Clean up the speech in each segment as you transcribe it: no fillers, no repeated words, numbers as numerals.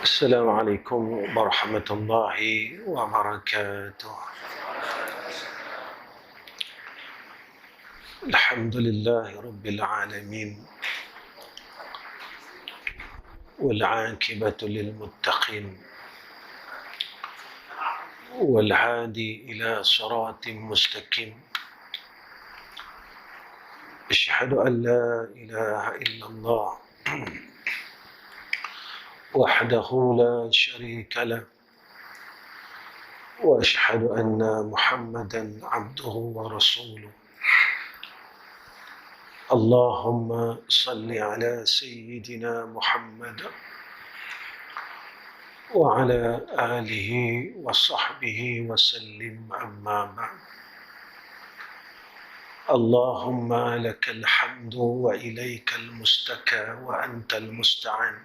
السلام عليكم ورحمة الله وبركاته. الحمد لله رب العالمين والعاقبة للمتقين والهادي إلى صراط مستقيم. أشهد أن لا إله إلا الله وحده لا شريك له وأشهد أن محمدا عبده ورسوله. اللهم صل على سيدنا محمد وعلى آله وصحبه وسلم. أما بعد، اللهم لك الحمد وإليك المستكى وأنت المستعان،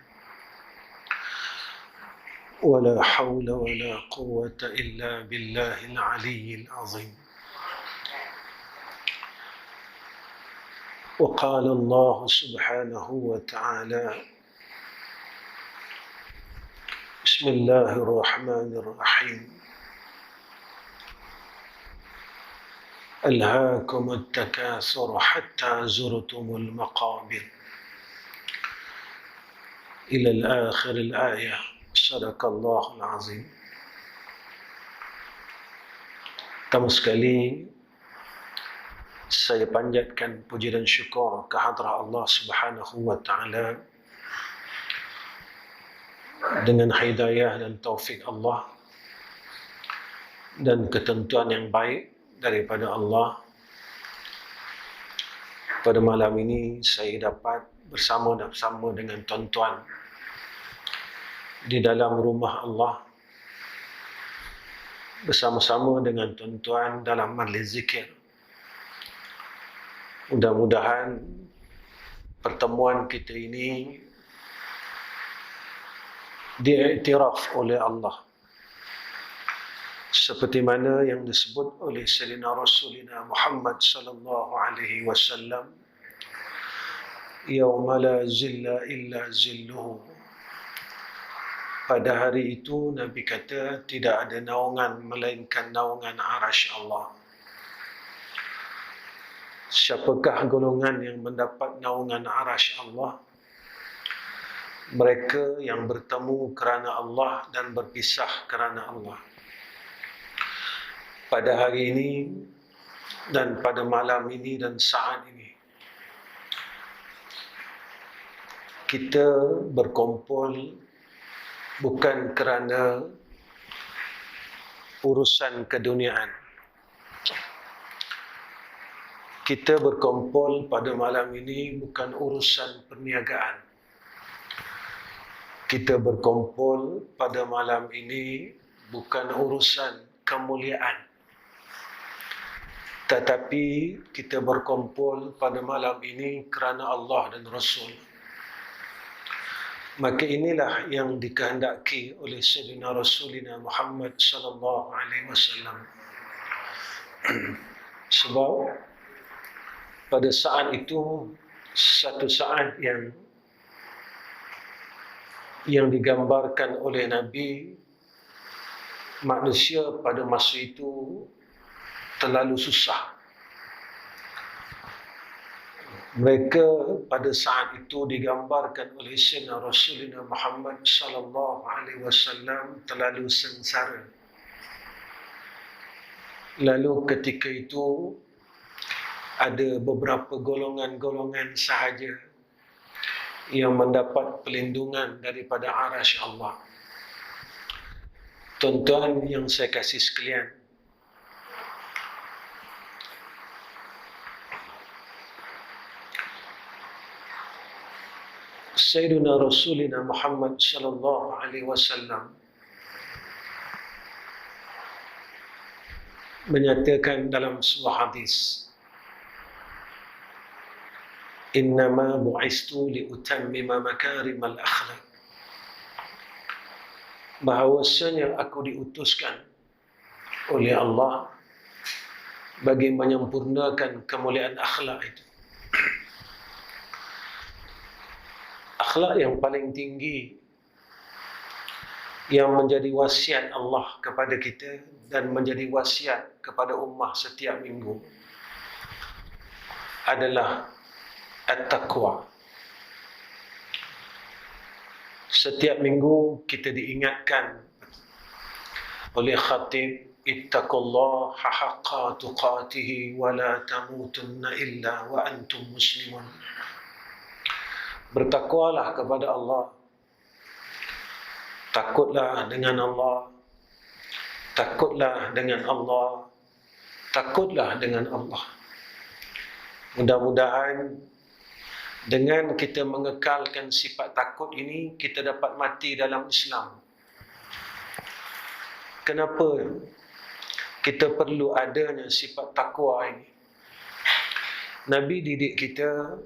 ولا حول ولا قوة إلا بالله العلي العظيم. وقال الله سبحانه وتعالى: بسم الله الرحمن الرحيم. ألهاكم التكاثر حتى زرتم المقابر، إلى الآخر الآية. صدق الله العظيم. Pertama sekali, saya panjatkan puji dan syukur kehadrat Allah Subhanahu wa Ta'ala dengan hidayah dan taufik Allah dan ketentuan yang baik daripada Allah. Pada malam ini saya dapat bersama dengan tuan-tuan di dalam rumah Allah, bersama-sama dengan tuan-tuan dalam majlis zikir. Mudah-mudahan pertemuan kita ini diiktiraf oleh Allah seperti mana yang disebut oleh Sayyidina Rasulina Muhammad sallallahu alaihi wasallam, yauma la zilla illa zilluhu. Pada hari itu Nabi kata tidak ada naungan melainkan naungan arasy Allah. Siapakah golongan yang mendapat naungan arasy Allah? Mereka yang bertemu kerana Allah dan berpisah kerana Allah. Pada hari ini dan pada malam ini dan saat ini, kita berkumpul bukan kerana urusan keduniaan. Kita berkumpul pada malam ini bukan urusan perniagaan. Kita berkumpul pada malam ini bukan urusan kemuliaan. Tetapi kita berkumpul pada malam ini kerana Allah dan Rasul. Maka inilah yang dikehendaki oleh Sayyidina Rasulina Muhammad sallallahu alaihi wasallam. Sebab pada saat itu, satu saat yang digambarkan oleh Nabi, manusia pada masa itu terlalu susah. Mereka pada saat itu digambarkan oleh Sayyidina Rasulina Muhammad sallallahu alaihi wasallam terlalu sengsara. Lalu ketika itu ada beberapa golongan-golongan sahaja yang mendapat pelindungan daripada arasy Allah. Tuan-tuan yang saya kasih sekalian, Sayyidina Rasulina Muhammad sallallahu alaihi wasallam menyatakan dalam sebuah hadis, innama bu'istu liutammima makarimal akhlaq. Bahawasanya aku diutuskan oleh Allah bagi menyempurnakan kemuliaan akhlak itu. Akhlak yang paling tinggi yang menjadi wasiat Allah kepada kita dan menjadi wasiat kepada ummah setiap minggu adalah at-taqwa. Setiap minggu kita diingatkan oleh khatib, ittaqullaha haqqa tuqatih wa la tamutunna illa wa antum muslimun. Bertakwalah kepada Allah. Takutlah dengan Allah. Takutlah dengan Allah. Takutlah dengan Allah. Mudah-mudahan dengan kita mengekalkan sifat takut ini, kita dapat mati dalam Islam. Kenapa kita perlu adanya sifat takwa ini? Nabi didik kita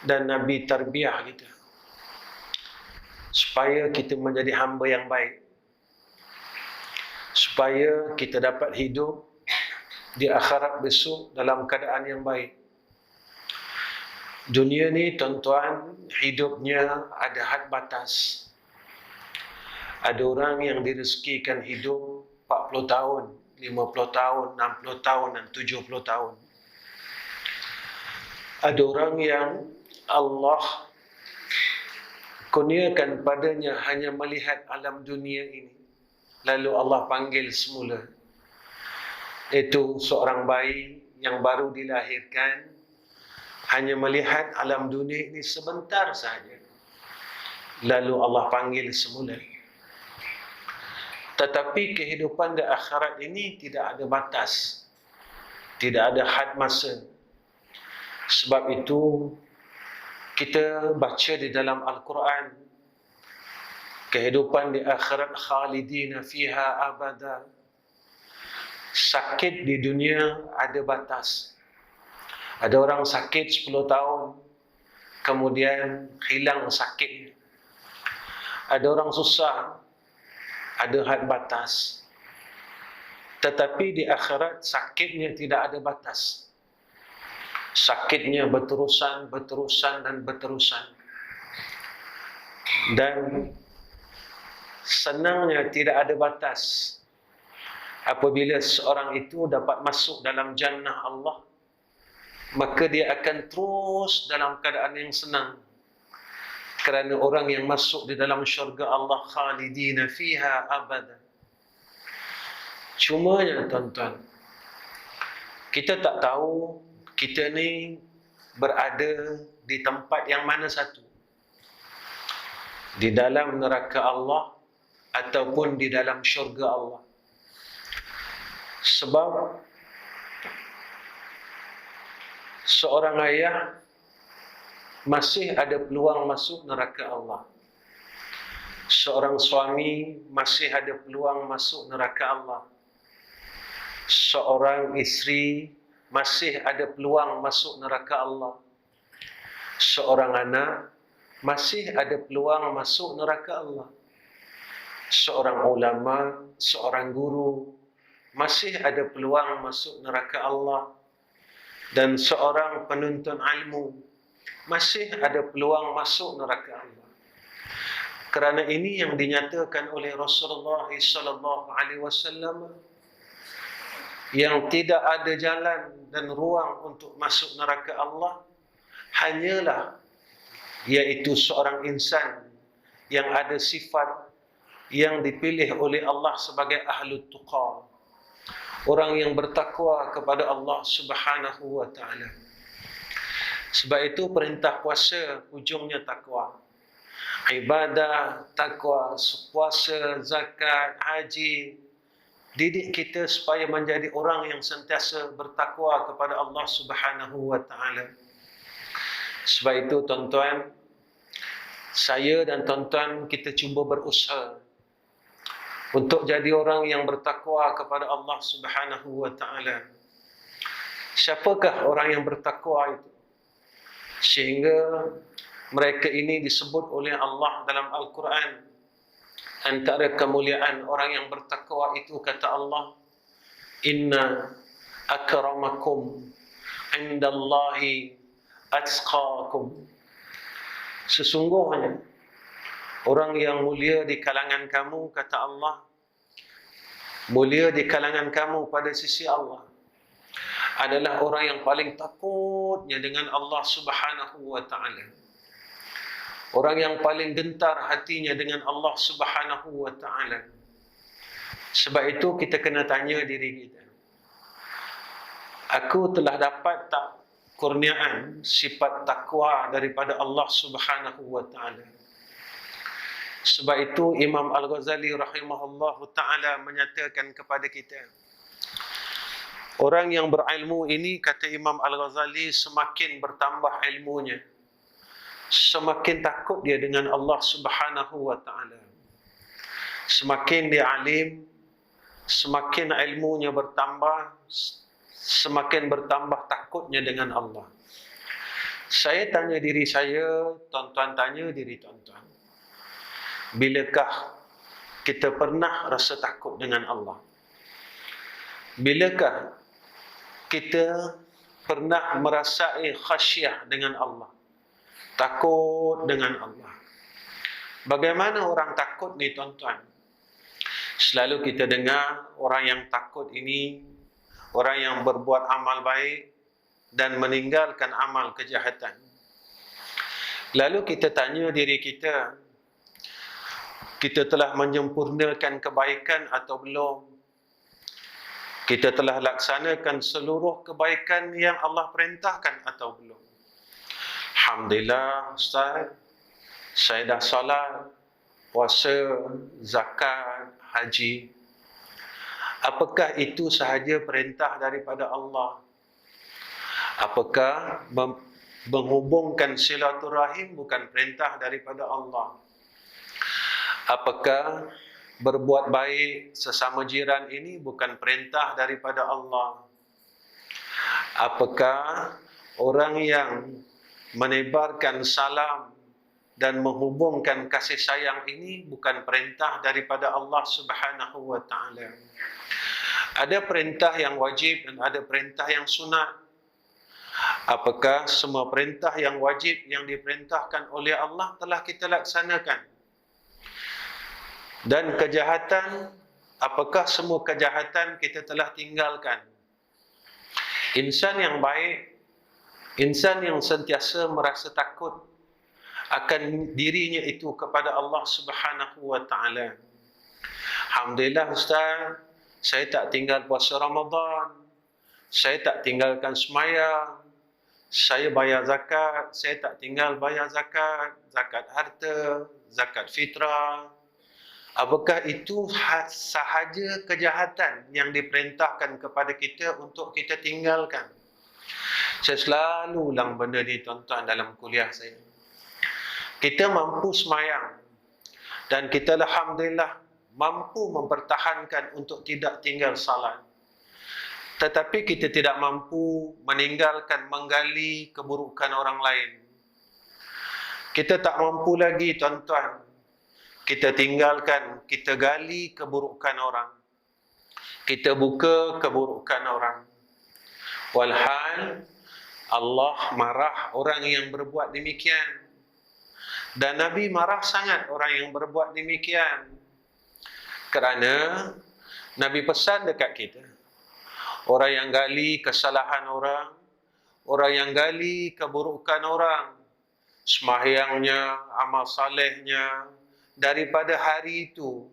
dan Nabi tarbiyah kita supaya kita menjadi hamba yang baik, supaya kita dapat hidup di akhirat besok dalam keadaan yang baik. Dunia ni tuan-tuan, hidupnya ada had batas. Ada orang yang direzekikan hidup 40 tahun, 50 tahun, 60 tahun dan 70 tahun. Ada orang yang Allah kurniakan padanya hanya melihat alam dunia ini, lalu Allah panggil semula. Itu seorang bayi yang baru dilahirkan, hanya melihat alam dunia ini sebentar saja, lalu Allah panggil semula. Tetapi kehidupan di akhirat ini tidak ada batas, tidak ada had masa. Sebab itu kita baca di dalam Al-Quran, kehidupan di akhirat khalidina fiha abada. Sakit di dunia ada batas. Ada orang sakit 10 tahun, kemudian hilang sakitnya. Ada orang susah, ada had batas. Tetapi di akhirat sakitnya tidak ada batas. Sakitnya berterusan, berterusan dan berterusan. Dan senangnya tidak ada batas. Apabila seorang itu dapat masuk dalam jannah Allah, maka dia akan terus dalam keadaan yang senang. Kerana orang yang masuk di dalam syurga Allah khalidina fiha abada. Cumanya tuan-tuan, kita tak tahu kita ni berada di tempat yang mana satu. Di dalam neraka Allah ataupun di dalam syurga Allah. Sebab seorang ayah masih ada peluang masuk neraka Allah. Seorang suami masih ada peluang masuk neraka Allah. Seorang isteri masih ada peluang masuk neraka Allah. Seorang anak masih ada peluang masuk neraka Allah. Seorang ulama, seorang guru masih ada peluang masuk neraka Allah. Dan seorang penuntut ilmu masih ada peluang masuk neraka Allah. Kerana ini yang dinyatakan oleh Rasulullah SAW, yang tidak ada jalan dan ruang untuk masuk neraka Allah hanyalah iaitu seorang insan yang ada sifat yang dipilih oleh Allah sebagai ahlut tuqa, orang yang bertakwa kepada Allah Subhanahu wa taala. Sebab itu perintah puasa ujungnya takwa. Ibadah, takwa, puasa, zakat, haji, didik kita supaya menjadi orang yang sentiasa bertakwa kepada Allah Subhanahu wa taala. Sebab itu tuan-tuan, saya dan tuan-tuan kita cuba berusaha untuk jadi orang yang bertakwa kepada Allah Subhanahu wa taala. Siapakah orang yang bertakwa itu? Sehingga mereka ini disebut oleh Allah dalam Al-Quran. Antara kemuliaan orang yang bertakwa itu, kata Allah, inna akramakum indallahi atqakum. Sesungguhnya Orang yang mulia di kalangan kamu, kata Allah, mulia di kalangan kamu pada sisi Allah adalah orang yang paling takutnya dengan Allah Subhanahu wa ta'ala. Orang yang paling gentar hatinya dengan Allah Subhanahu wa ta'ala. Sebab itu kita kena tanya diri kita, aku telah dapat tak kurniaan sifat takwa daripada Allah Subhanahu wa ta'ala? Sebab itu Imam Al-Ghazali rahimahullahu ta'ala menyatakan kepada kita, orang yang berilmu ini, kata Imam Al-Ghazali, semakin bertambah ilmunya, semakin takut dia dengan Allah Subhanahu wa ta'ala. Semakin dia alim, semakin ilmunya bertambah, semakin bertambah takutnya dengan Allah. Saya tanya diri saya, tuan-tuan tanya diri tuan-tuan, bilakah kita pernah rasa takut dengan Allah? Bilakah kita pernah merasai khasyah dengan Allah, takut dengan Allah? Bagaimana orang takut ni tuan-tuan? Selalu kita dengar orang yang takut ini orang yang berbuat amal baik dan meninggalkan amal kejahatan. Lalu kita tanya diri kita, kita telah menyempurnakan kebaikan atau belum? Kita telah laksanakan seluruh kebaikan yang Allah perintahkan atau belum? Alhamdulillah Ustaz, saya dah salat, puasa, zakat, haji. Apakah itu sahaja perintah daripada Allah? Apakah menghubungkan silaturahim bukan perintah daripada Allah? Apakah berbuat baik sesama jiran ini bukan perintah daripada Allah? Apakah orang yang menebarkan salam dan menghubungkan kasih sayang ini bukan perintah daripada Allah Subhanahu wa ta'ala? Ada perintah yang wajib dan ada perintah yang sunat. Apakah semua perintah yang wajib yang diperintahkan oleh Allah telah kita laksanakan? Dan kejahatan, apakah semua kejahatan kita telah tinggalkan? Insan yang baik, insan yang sentiasa merasa takut akan dirinya itu kepada Allah Subhanahu wa ta'ala. Alhamdulillah Ustaz, saya tak tinggal puasa Ramadan, saya tak tinggalkan sembahyang, saya bayar zakat, saya tak tinggal bayar zakat, zakat harta, zakat fitrah. Apakah itu sahaja kejahatan yang diperintahkan kepada kita untuk kita tinggalkan? Saya selalu ulang benda ni tuan-tuan dalam kuliah saya. Kita mampu sembahyang dan kita alhamdulillah mampu mempertahankan untuk tidak tinggal salat. Tetapi kita tidak mampu meninggalkan menggali keburukan orang lain. Kita tak mampu lagi tuan-tuan, kita tinggalkan, kita gali keburukan orang, kita buka keburukan orang. Walhal Allah marah orang yang berbuat demikian. Dan Nabi marah sangat orang yang berbuat demikian. Kerana Nabi pesan dekat kita, orang yang gali kesalahan orang, orang yang gali keburukan orang, sembahyangnya, amal salehnya, daripada hari itu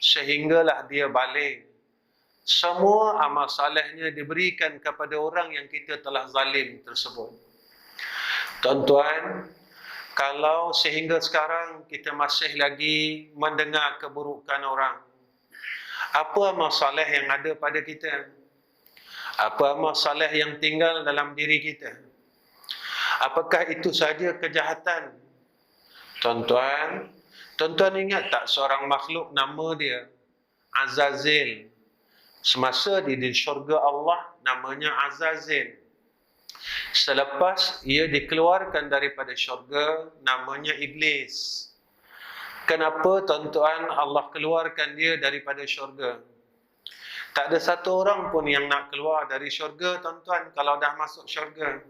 sehinggalah dia balik, semua amal salehnya diberikan kepada orang yang kita telah zalim tersebut. Tuan-tuan, kalau sehingga sekarang kita masih lagi mendengar keburukan orang, apa amal saleh yang ada pada kita? Apa amal saleh yang tinggal dalam diri kita? Apakah itu saja kejahatan? Tuan-tuan, tuan-tuan ingat tak seorang makhluk nama dia Azazil? Semasa di syurga Allah namanya Azazil. Selepas ia dikeluarkan daripada syurga namanya Iblis. Kenapa tuan-tuan Allah keluarkan dia daripada syurga? Tak ada satu orang pun yang nak keluar dari syurga tuan-tuan kalau dah masuk syurga.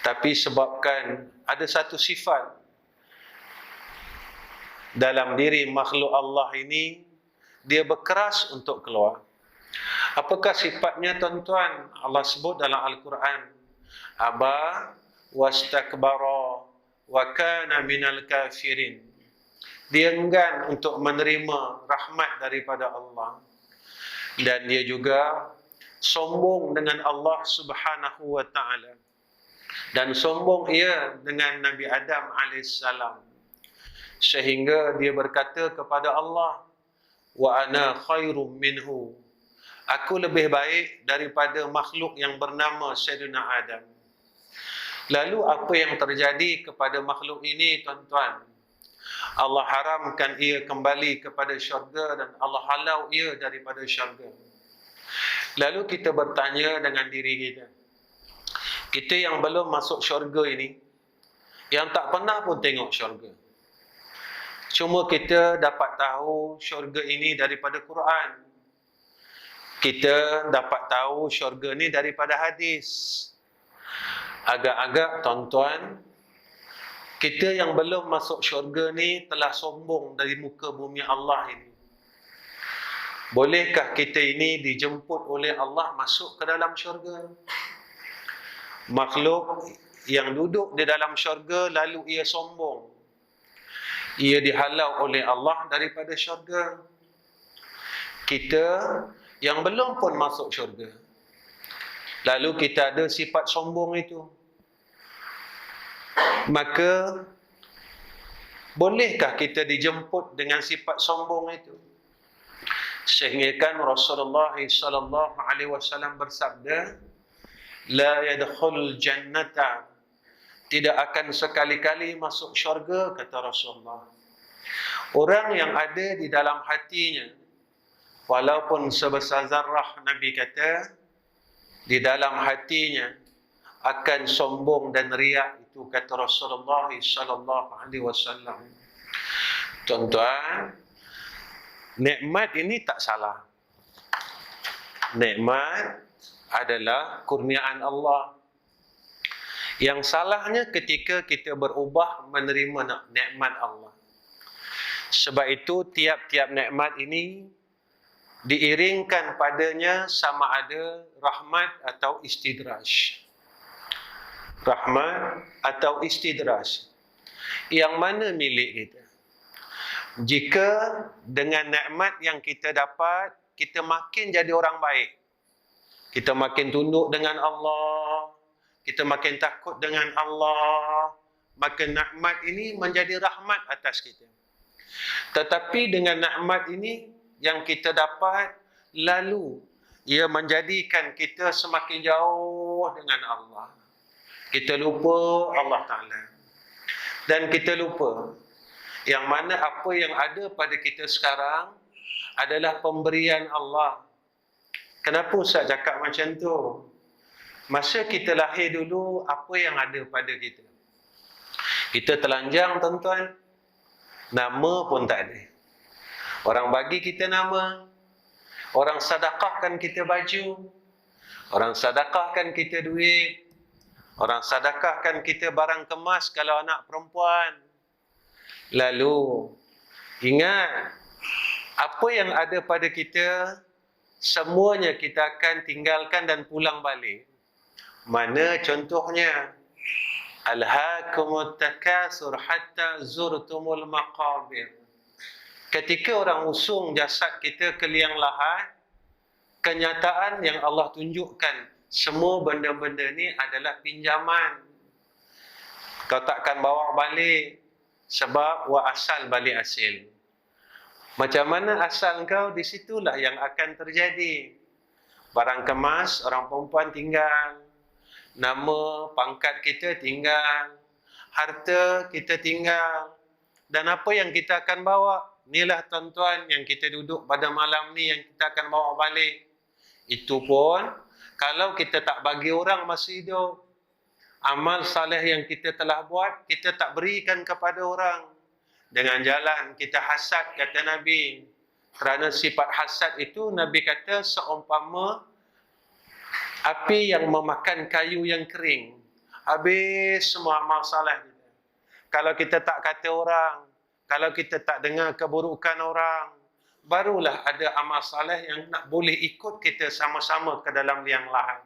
Tapi sebabkan ada satu sifat dalam diri makhluk Allah ini, dia berkeras untuk keluar. Apakah sifatnya tuan-tuan? Allah sebut dalam Al-Quran, aba wastakbara wa kana minal kafirin. Dia enggan untuk menerima rahmat daripada Allah, dan dia juga sombong dengan Allah Subhanahu wa taala, dan sombong ia dengan Nabi Adam alaihissalam, sehingga dia berkata kepada Allah, wa ana khairum minhu, aku lebih baik daripada makhluk yang bernama Sayyidina Adam. Lalu apa yang terjadi kepada makhluk ini tuan-tuan? Allah haramkan ia kembali kepada syurga, dan Allah halau ia daripada syurga. Lalu kita bertanya dengan diri kita, kita yang belum masuk syurga ini, yang tak pernah pun tengok syurga, cuma kita dapat tahu syurga ini daripada Quran, kita dapat tahu syurga ini daripada hadis. Agak-agak tuan-tuan, kita yang belum masuk syurga ni telah sombong dari muka bumi Allah ini. Bolehkah kita ini dijemput oleh Allah masuk ke dalam syurga? Makhluk yang duduk di dalam syurga lalu ia sombong, ia dihalau oleh Allah daripada syurga. Kita yang belum pun masuk syurga, lalu kita ada sifat sombong itu, maka bolehkah kita dijemput dengan sifat sombong itu? Sehingga kan Rasulullah sallallahu alaihi wasallam bersabda, la yadkhulul jannata, tidak akan sekali-kali masuk syurga, kata Rasulullah, orang yang ada di dalam hatinya walaupun sebesar zarrah, Nabi kata, di dalam hatinya akan sombong dan riak, itu kata Rasulullah sallallahu alaihi wasallam. Tuan-tuan, nikmat ini tak salah. Nikmat adalah kurniaan Allah. Yang salahnya ketika kita berubah menerima nikmat Allah. Sebab itu tiap-tiap nikmat ini diiringkan padanya sama ada rahmat atau istidraj. Rahmat atau istidraj. Yang mana milik kita? Jika dengan nikmat yang kita dapat, kita makin jadi orang baik, kita makin tunduk dengan Allah, kita makin takut dengan Allah, maka nikmat ini menjadi rahmat atas kita. Tetapi dengan nikmat ini yang kita dapat, lalu ia menjadikan kita semakin jauh dengan Allah. Kita lupa Allah Ta'ala. Dan kita lupa yang mana apa yang ada pada kita sekarang adalah pemberian Allah. Kenapa Ustaz cakap macam tu? Masa kita lahir dulu, apa yang ada pada kita? Kita telanjang tuan-tuan, nama pun tak ada. Orang bagi kita nama, orang sedekahkan kita baju, orang sedekahkan kita duit, orang sedekahkan kita barang kemas kalau anak perempuan. Lalu ingat, apa yang ada pada kita semuanya kita akan tinggalkan dan pulang balik. Mana contohnya? Alhaakumut takasur hatta zurtumul maqabir. Ketika orang usung jasad kita ke liang lahat, kenyataan yang Allah tunjukkan, semua benda-benda ni adalah pinjaman. Kau takkan bawa balik, sebab wa asal balik asil. Macam mana asal kau, di situlah yang akan terjadi. Barang kemas, orang perempuan tinggal. Nama, pangkat kita tinggal. Harta kita tinggal. Dan apa yang kita akan bawa? Inilah tuan-tuan yang kita duduk pada malam ni yang kita akan bawa balik. Itu pun kalau kita tak bagi orang masa hidup. Amal saleh yang kita telah buat, kita tak berikan kepada orang. Dengan jalan kita hasad, kata Nabi. Kerana sifat hasad itu, Nabi kata seumpama api yang memakan kayu yang kering. Habis semua amal saleh kita. Kalau kita tak kata orang, kalau kita tak dengar keburukan orang, barulah ada amal saleh yang nak boleh ikut kita sama-sama ke dalam liang lahat.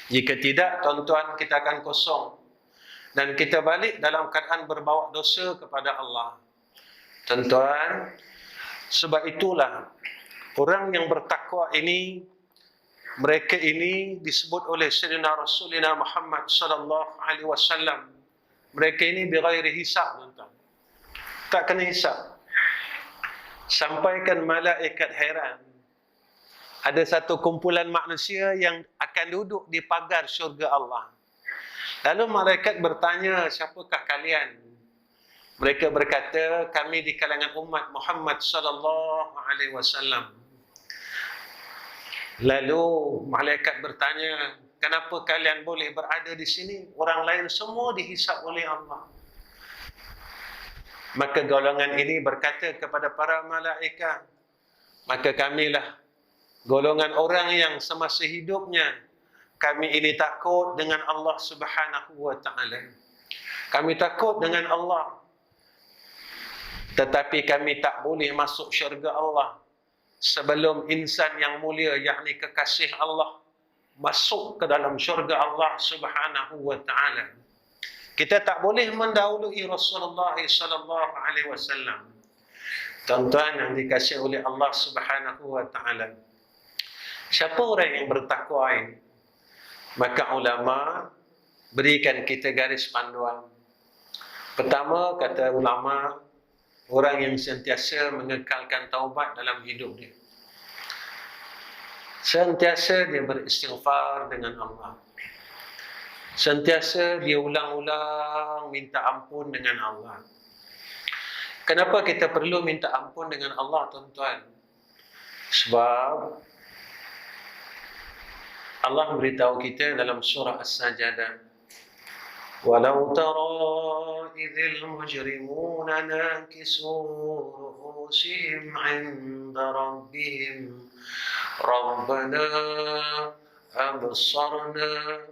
Jika tidak, tuan-tuan, kita akan kosong. Dan kita balik dalam keadaan berbawa dosa kepada Allah. Tuan-tuan, sebab itulah orang yang bertakwa ini, mereka ini disebut oleh Sayyidina Rasulina Muhammad sallallahu alaihi wasallam. Mereka ini bighairi hisab, tuan-tuan. Tak kena hisab. Sampaikan malaikat heran. Ada satu kumpulan manusia yang akan duduk di pagar syurga Allah. Lalu malaikat bertanya, siapakah kalian? Mereka berkata, kami di kalangan umat Muhammad sallallahu alaihi wasallam. Lalu malaikat bertanya, kenapa kalian boleh berada di sini? Orang lain semua dihisab oleh Allah. Maka golongan ini berkata kepada para malaikat, maka kamilah golongan orang yang semasa hidupnya kami ini takut dengan Allah Subhanahu wa taala. Kami takut dengan Allah. Tetapi kami tak boleh masuk syurga Allah sebelum insan yang mulia, yakni kekasih Allah, masuk ke dalam syurga Allah Subhanahu wa taala. Kita tak boleh mendahului Rasulullah sallallahu alaihi wasallam. Tuan-tuan yang dikasihi oleh Allah Subhanahu wa taala. Siapa orang yang bertakwa ini? Maka ulama berikan kita garis panduan. Pertama, kata ulama, orang yang sentiasa mengekalkan taubat dalam hidup dia. Sentiasa dia beristighfar dengan Allah. Sentiasa dia ulang-ulang minta ampun dengan Allah. Kenapa kita perlu minta ampun dengan Allah, tuan-tuan? Sebab Allah beritahu kita dalam surah As-Sajdah, walau tara idzil mujrimuna nakisu ruhusihim 'inda rabbihim rabbana absarna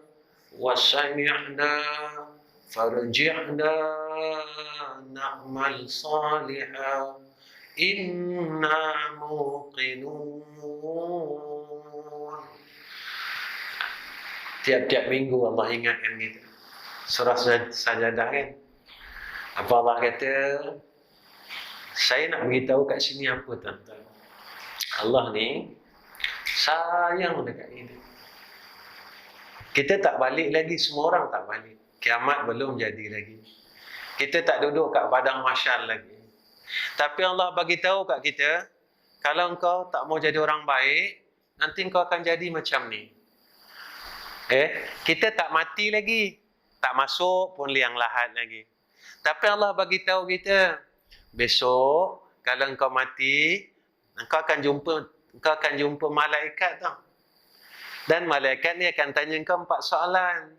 wa sami'na farji'na na'mal salihan inna muqinun. Tiap-tiap minggu Allah ingatkan kita. Surah Sajadah kan. Apa Allah kata? Saya nak beritahu kat sini apa, tuan-tuan. Allah ni sayang dekat kita. Kita tak balik lagi, semua orang tak balik. Kiamat belum jadi lagi. Kita tak duduk kat padang mahsyar lagi. Tapi Allah bagi tahu kat kita, kalau engkau tak mau jadi orang baik, nanti engkau akan jadi macam ni. Kita tak mati lagi, tak masuk pun liang lahat lagi. Tapi Allah bagi tahu kita, besok kalau engkau mati, engkau akan jumpa malaikat tau. Dan malaikat ni akan tanya engkau 4 soalan.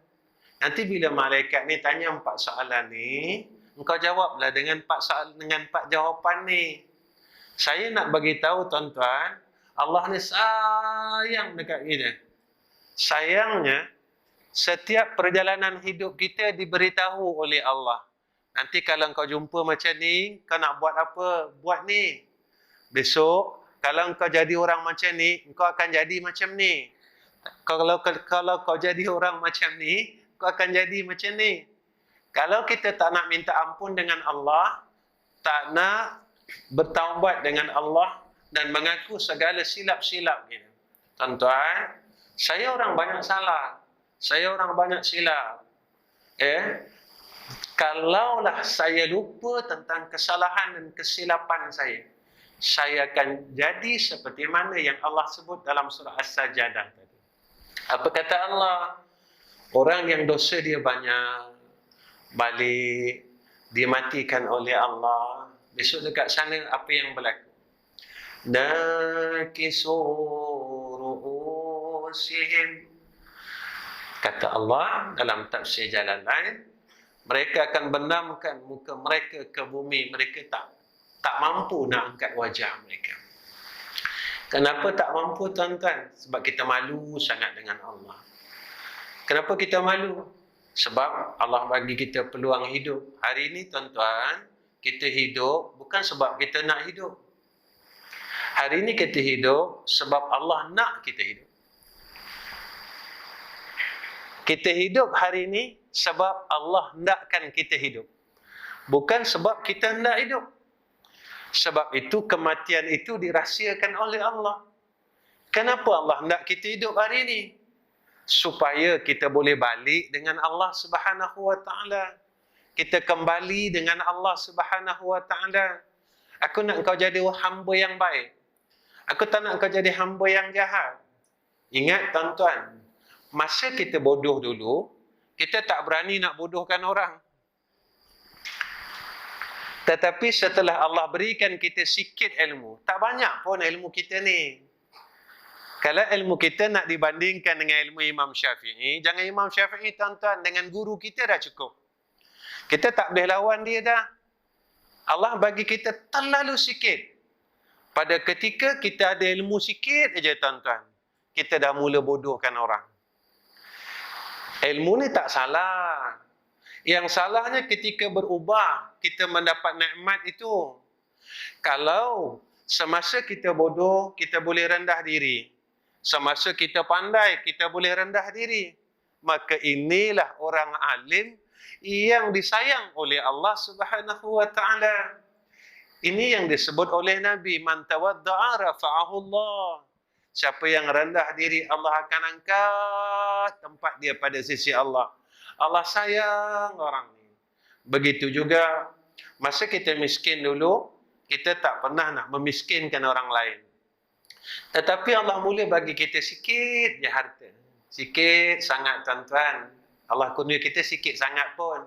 Nanti bila malaikat ni tanya 4 soalan ni, engkau jawablah dengan 4 jawapan ni. Saya nak bagi tahu, tuan-tuan, Allah ni sayang dekat kita. Sayangnya, setiap perjalanan hidup kita diberitahu oleh Allah. Nanti kalau kau jumpa macam ni, kau nak buat apa? Buat ni. Besok, kalau kau jadi orang macam ni, kau akan jadi macam ni. Kalau kau jadi orang macam ni, kau akan jadi macam ni. Kalau kita tak nak minta ampun dengan Allah, tak nak bertaubat dengan Allah dan mengaku segala silap-silap kita. Tuan-tuan, saya orang banyak salah. Saya orang banyak silap. Kalaulah saya lupa tentang kesalahan dan kesilapan saya akan jadi seperti mana yang Allah sebut dalam surah As-Sajdah tadi. Apa kata Allah? Orang yang dosa dia banyak, balik, dimatikan oleh Allah. Besok dekat sana apa yang berlaku? Nakisu ru'usihim. Kata Allah dalam tafsir jalan lain, mereka akan benamkan muka mereka ke bumi. Mereka tak mampu nak angkat wajah mereka. Kenapa tak mampu, tuan-tuan? Sebab kita malu sangat dengan Allah. Kenapa kita malu? Sebab Allah bagi kita peluang hidup. Hari ini, tuan-tuan, kita hidup bukan sebab kita nak hidup. Hari ini kita hidup sebab Allah nak kita hidup. Kita hidup hari ini sebab Allah nakkan kita hidup. Bukan sebab kita hendak hidup. Sebab itu kematian itu dirahsiakan oleh Allah. Kenapa Allah hendak kita hidup hari ini? Supaya kita boleh balik dengan Allah Subhanahu wa taala. Kita kembali dengan Allah Subhanahu wa taala. Aku nak kau jadi hamba yang baik. Aku tak nak kau jadi hamba yang jahat. Ingat tuan-tuan, masa kita bodoh dulu, kita tak berani nak bodohkan orang. Tetapi setelah Allah berikan kita sikit ilmu, tak banyak pun ilmu kita ni. Kalau ilmu kita nak dibandingkan dengan ilmu Imam Syafi'i, jangan Imam Syafi'i tuan-tuan, dengan guru kita dah cukup. Kita tak boleh lawan dia dah. Allah bagi kita terlalu sikit. Pada ketika kita ada ilmu sikit aja tuan-tuan, kita dah mula bodohkan orang. Ilmu ni tak salah. Yang salahnya ketika berubah, kita mendapat nikmat itu. Kalau semasa kita bodoh, kita boleh rendah diri. Semasa kita pandai, kita boleh rendah diri. Maka inilah orang alim yang disayang oleh Allah Subhanahu wa taala. Ini yang disebut oleh Nabi, man tawadda'a rafa'ahu Allah. Siapa yang rendah diri, Allah akan angkat tempat dia pada sisi Allah. Allah sayang orang ni. Begitu juga masa kita miskin dulu, kita tak pernah nak memiskinkan orang lain. Tetapi Allah mula bagi kita sikit je harta. Sikit sangat tuan-tuan. Allah kurnia kita sikit sangat pun.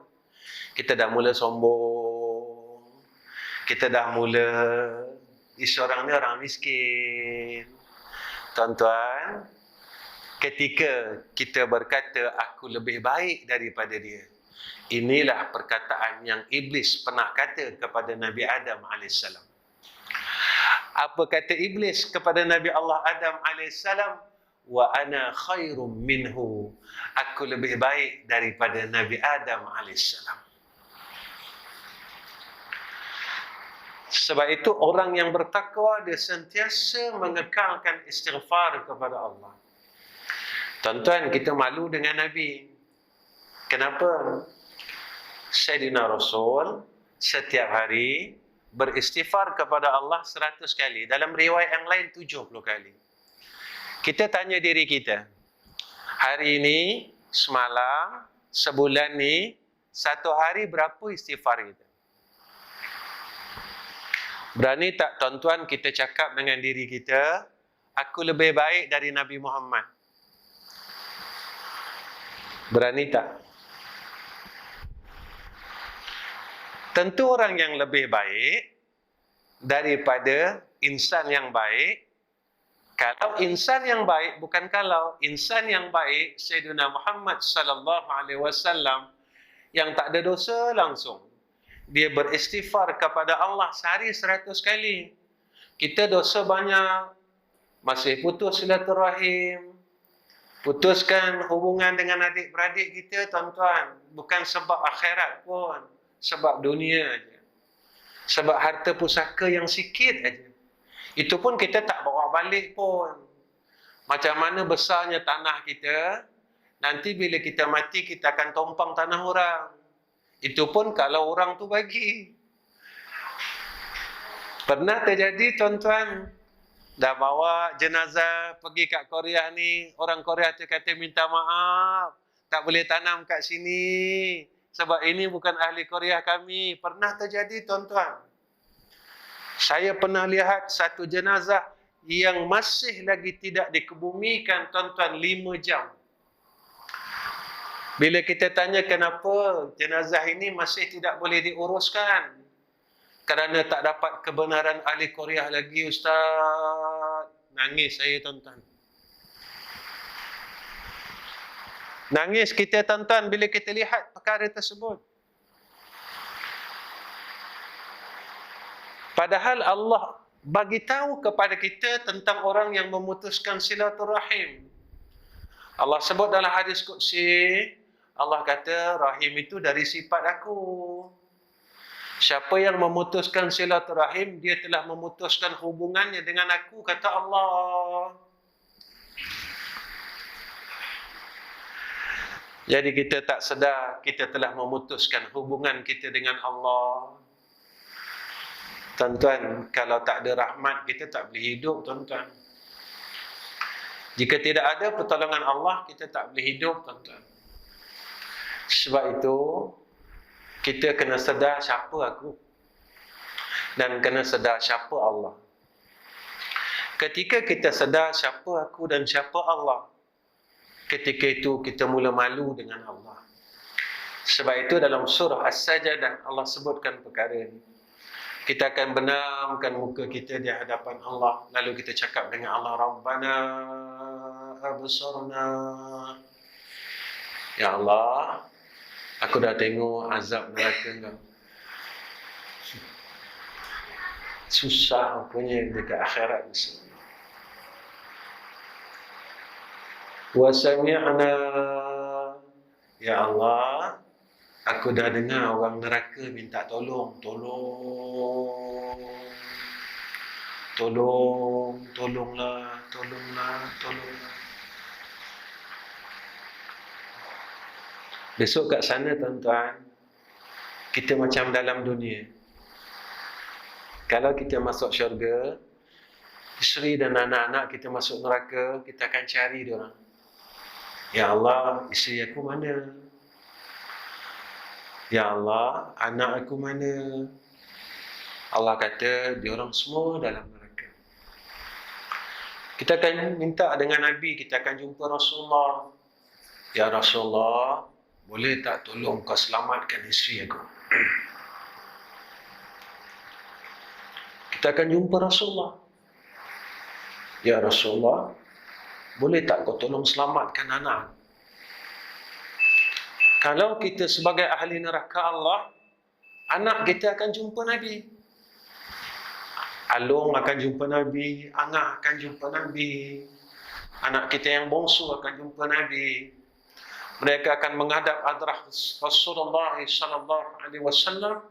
Kita dah mula sombong. Kita dah mula, orang ni orang miskin. Tuan-tuan, ketika kita berkata, aku lebih baik daripada dia. Inilah perkataan yang Iblis pernah kata kepada Nabi Adam AS. Apa kata Iblis kepada Nabi Allah Adam AS? Wa ana khairum minhu. Aku lebih baik daripada Nabi Adam AS. Sebab itu orang yang bertakwa dia sentiasa mengekalkan istighfar kepada Allah. Tuan-tuan, kita malu dengan Nabi. Kenapa? Sayyidina Rasul setiap hari beristighfar kepada Allah 100 kali. Dalam riwayat yang lain 70 kali. Kita tanya diri kita, hari ini, semalam, sebulan ni, satu hari berapa istighfar kita? Berani tak tuan-tuan kita cakap dengan diri kita, aku lebih baik dari Nabi Muhammad? Berani tak? Tentu orang yang lebih baik daripada insan yang baik. Kalau insan yang baik, bukan kalau, insan yang baik, Sayyidina Muhammad sallallahu alaihi wasallam yang tak ada dosa langsung. Dia beristighfar kepada Allah sehari 100 kali. Kita dosa banyak, masih putus silaturahim, putuskan hubungan dengan adik-beradik kita tuan-tuan. Bukan sebab akhirat pun, sebab dunia aja. Sebab harta pusaka yang sikit aja. Itu pun kita tak bawa balik pun. Macam mana besarnya tanah kita, nanti bila kita mati kita akan tumpang tanah orang. Itu pun kalau orang tu bagi. Pernah terjadi tuan-tuan, dah bawa jenazah pergi kat Korea ni, orang Korea tu kata minta maaf, tak boleh tanam kat sini sebab ini bukan ahli Korea kami. Pernah terjadi tuan-tuan. Saya pernah lihat satu jenazah yang masih lagi tidak dikebumikan tuan-tuan 5 jam. Bila kita tanya kenapa jenazah ini masih tidak boleh diuruskan, kerana tak dapat kebenaran ahli Korea lagi Ustaz. Nangis saya tuan-tuan. Nangis kita tuan-tuan bila kita lihat perkara tersebut. Padahal Allah bagi tahu kepada kita tentang orang yang memutuskan silaturahim. Allah sebut dalam hadis qudsi, Allah kata rahim itu dari sifat aku. Siapa yang memutuskan silaturahim, dia telah memutuskan hubungannya dengan aku, kata Allah. Jadi kita tak sedar kita telah memutuskan hubungan kita dengan Allah. Tuan-tuan, kalau tak ada rahmat, kita tak boleh hidup, tuan-tuan. Jika tidak ada pertolongan Allah, kita tak boleh hidup, tuan-tuan. Sebab itu, kita kena sedar siapa aku. Dan kena sedar siapa Allah. Ketika kita sedar siapa aku dan siapa Allah, ketika itu kita mula malu dengan Allah. Sebab itu dalam surah As-Sajdah Allah sebutkan perkara ini. Kita akan benamkan muka kita di hadapan Allah, lalu kita cakap dengan Allah, Rabbana absarna. Ya Allah, aku dah tengok azab neraka Kau. Susah punya dekat akhirat ni. Wa sami'na. Ya Allah, aku dah dengar orang neraka minta tolong. Tolonglah. Besok kat sana, tuan-tuan, kita macam dalam dunia. Kalau kita masuk syurga, isteri dan anak-anak kita masuk neraka, kita akan cari dia orang. Ya Allah, isteri aku mana? Ya Allah, anak aku mana? Allah kata, diorang semua dalam neraka. Kita akan minta dengan Nabi, kita akan jumpa Rasulullah. Ya Rasulullah, boleh tak tolong kau selamatkan isteri aku? Kita akan jumpa Rasulullah. Ya Rasulullah, boleh tak kau tolong selamatkan anak? Kalau kita sebagai ahli neraka Allah, anak kita akan jumpa Nabi. Alung akan jumpa Nabi, Angah akan jumpa Nabi, anak kita yang bongsu akan jumpa Nabi. Mereka akan menghadap hadrah Rasulullah sallallahu alaihi wasallam.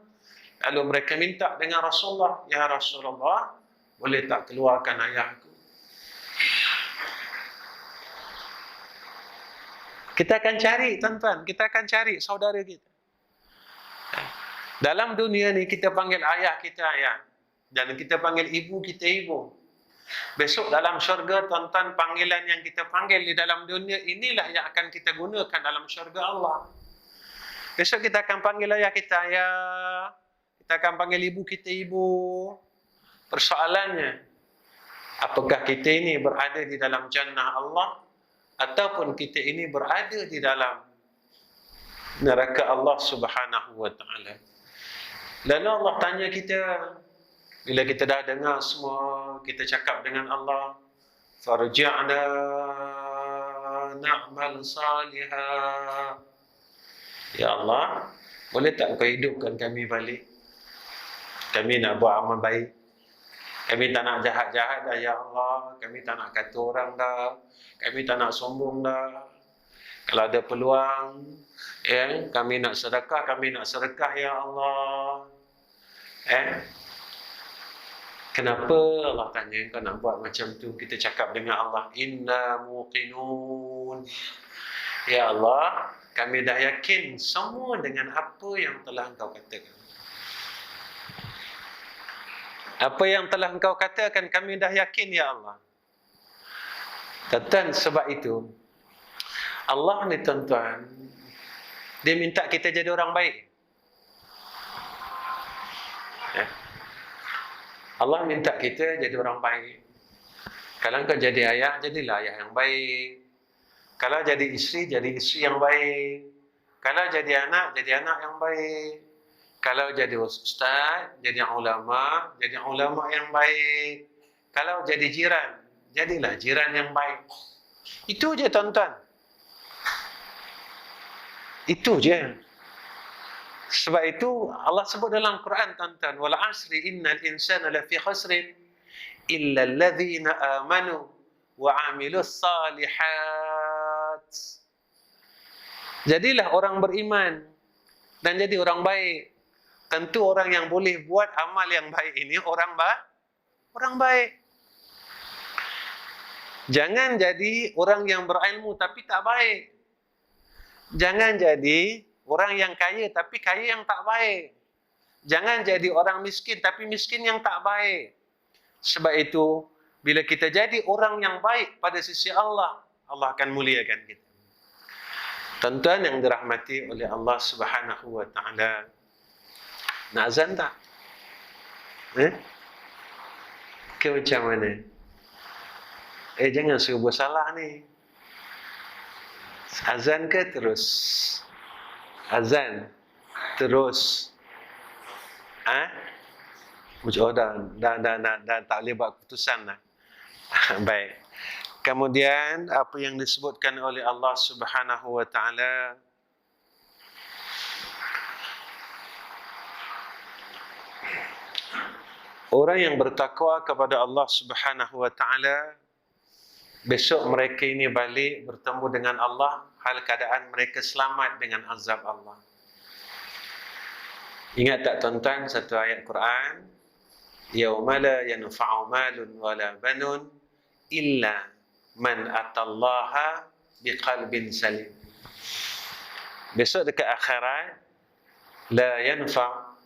Lalu mereka minta dengan Rasulullah, ya Rasulullah, boleh tak keluarkan ayahku? Kita akan cari, tuan-tuan, kita akan cari saudara kita. Dalam dunia ni kita panggil ayah kita ayah, dan kita panggil ibu kita ibu. Besok dalam syurga, tuan-tuan, panggilan yang kita panggil di dalam dunia inilah yang akan kita gunakan dalam syurga Allah. Besok kita akan panggil ayah kita ayah, kita akan panggil ibu kita ibu. Persoalannya, apakah kita ini berada di dalam jannah Allah, ataupun kita ini berada di dalam neraka Allah Subhanahu wa ta'ala. Lalu Allah tanya kita, bila kita dah dengar semua, kita cakap dengan Allah, farji'na na'mal salihah. Ya Allah, boleh tak kau hidupkan kami balik? Kami nak buat amal baik. Kami tak nak jahat-jahat dah, ya Allah. Kami tak nak kata orang dah. Kami tak nak sombong dah. Kalau ada peluang, kami nak sedekah, ya Allah. Kenapa Allah tanya kau nak buat macam tu? Kita cakap dengan Allah, inna muqinun. Ya Allah, kami dah yakin semua dengan apa yang telah Engkau katakan. Apa yang telah Engkau katakan, kami dah yakin, ya Allah. Dan sebab itu, Allah ni, tuan-tuan, Dia minta kita jadi orang baik. Allah minta kita jadi orang baik. Kalau kau jadi ayah, jadilah ayah yang baik. Kalau jadi isteri yang baik. Kalau jadi anak yang baik. Kalau jadi ustaz, jadi ulama yang baik. Kalau jadi jiran, jadilah jiran yang baik. Itu je, tuan-tuan. Itu je. Sebab itu Allah sebut dalam Quran, tuan-tuan, wal asri innal insana lafi khusrin illa alladhina amanu wa amilus salihat. Jadilah orang beriman dan jadi orang baik. tentu orang yang boleh buat amal yang baik ini orang baik. Jangan jadi orang yang berilmu tapi tak baik. Jangan jadi orang yang kaya tapi kaya yang tak baik. Jangan jadi orang miskin tapi miskin yang tak baik. Sebab itu, bila kita jadi orang yang baik pada sisi Allah, Allah akan muliakan kita. Tuan-tuan yang dirahmati oleh Allah Subhanahu wa taala. Nak azan tak? Ke macam mana? Jangan suruh buat salah ni. Azan ke terus? Azan terus. Dah tak boleh buat keputusan dah. Baik. Kemudian apa yang disebutkan oleh Allah Subhanahu wa taala, orang yang bertakwa kepada Allah Subhanahu wa taala, besok mereka ini balik bertemu dengan Allah hal keadaan mereka selamat dengan azab Allah. Ingat tak tuan-tuan satu ayat Quran? Yauma la yanfa'u malun wala banun illa man atallaha biqalbin salim. Besok dekat akhirat, la yanfa',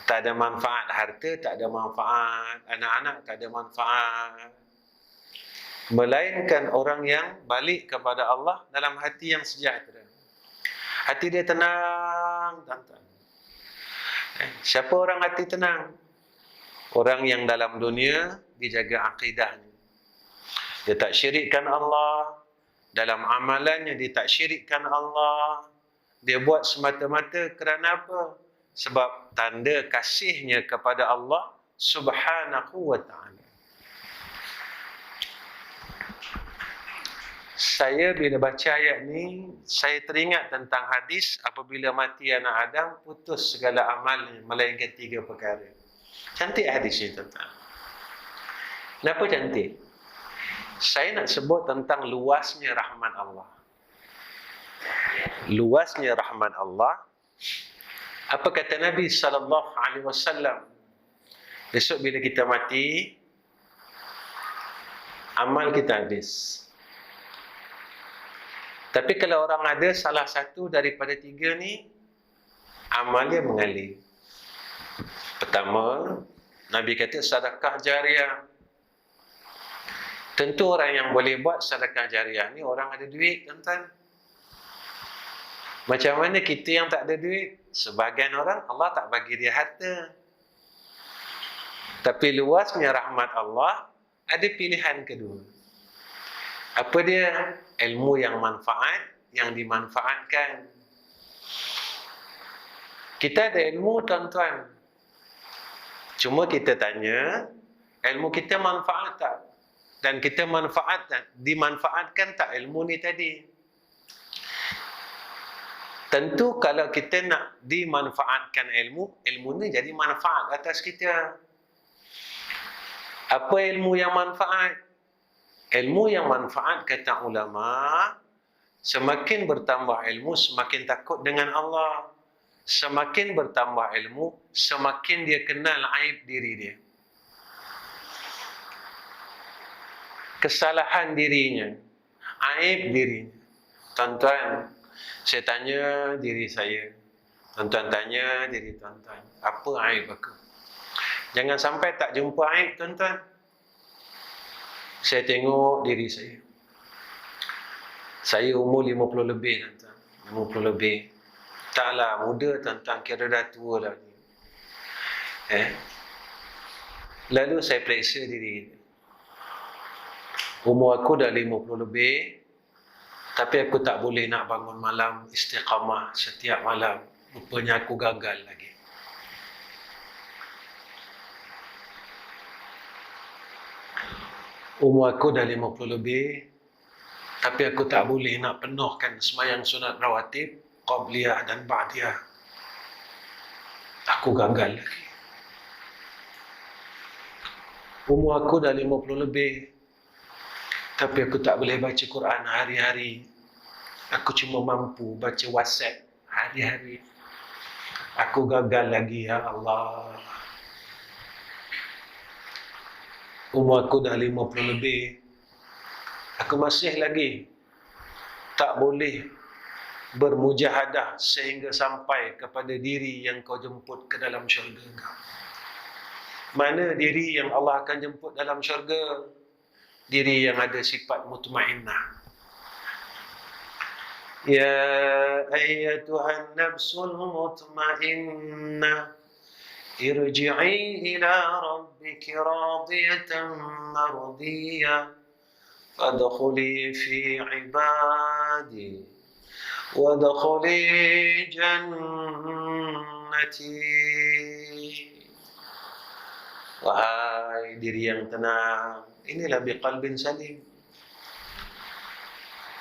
tak ada manfaat harta, tak ada manfaat anak-anak, tak ada manfaat, melainkan orang yang balik kepada Allah dalam hati yang sejahtera. Hati dia tenang, tuan-tuan. Siapa orang hati tenang? Orang yang dalam dunia dijaga akidahnya. Dia tak syirikkan Allah. Dalam amalannya dia tak syirikkan Allah. Dia buat semata-mata kerana apa? Sebab tanda kasihnya kepada Allah Subhanahu wa ta'ala. Saya bila baca ayat ni, saya teringat tentang hadis apabila mati anak Adam, putus segala amalnya melainkan 3 perkara. Cantik hadis ni, tuan-tuan. Kenapa cantik? Saya nak sebut tentang luasnya rahmat Allah. Luasnya rahmat Allah. Apa kata Nabi SAW? Besok bila kita mati, amal kita habis. Tapi kalau orang ada salah satu daripada 3 ni, amalnya mengalir. Pertama, Nabi kata sedekah jariah. Tentu orang yang boleh buat sedekah jariah ni orang ada duit, tuan-tuan. Macam mana kita yang tak ada duit? Sebahagian orang Allah tak bagi dia harta. Tapi luasnya rahmat Allah, ada pilihan kedua. Apa dia? Ilmu yang manfaat, yang dimanfaatkan. Kita ada ilmu, tuan-tuan. Cuma kita tanya, ilmu kita manfaat tak? Dan kita dimanfaatkan tak ilmu ni tadi? Tentu kalau kita nak dimanfaatkan ilmu ni jadi manfaat atas kita. Apa ilmu yang manfaat? Ilmu yang manfaat, kata ulama, semakin bertambah ilmu, semakin takut dengan Allah. Semakin bertambah ilmu, semakin dia kenal aib diri dia. Kesalahan dirinya, aib dirinya. Tuan-tuan, saya tanya diri saya. Tuan-tuan tanya diri tuan-tuan. Apa aib aku? Jangan sampai tak jumpa aib, tuan-tuan. Saya tengok diri saya. Saya umur 50 lebih, tuan-tuan. 50 lebih. Taklah muda, tuan-tuan, kira dah tua lah ni. Lalu saya periksa diri. Umur aku dah 50 lebih, tapi aku tak boleh nak bangun malam istiqamah setiap malam. Rupanya aku gagal lagi. Umur aku dah 50 lebih, tapi aku tak boleh nak penuhkan sembahyang sunat rawatib, qabliyah dan ba'diyah. Aku gagal lagi. Umur aku dah 50 lebih, tapi aku tak boleh baca Quran hari-hari. Aku cuma mampu baca WhatsApp hari-hari. Aku gagal lagi, ya Allah. Umur aku dah 50 lebih. Aku masih lagi tak boleh bermujahadah sehingga sampai kepada diri yang kau jemput ke dalam syurga kau. Mana diri yang Allah akan jemput dalam syurga? Diri yang ada sifat mutmainnah. Ya ayyatuhan nafsul mutmainnah, irji'i ila rabbiki radiyatan mardiyah, fadkhuli fi ibadi wadkhuli jannati. Wahai diri yang tenang, inilah biqalbin salim.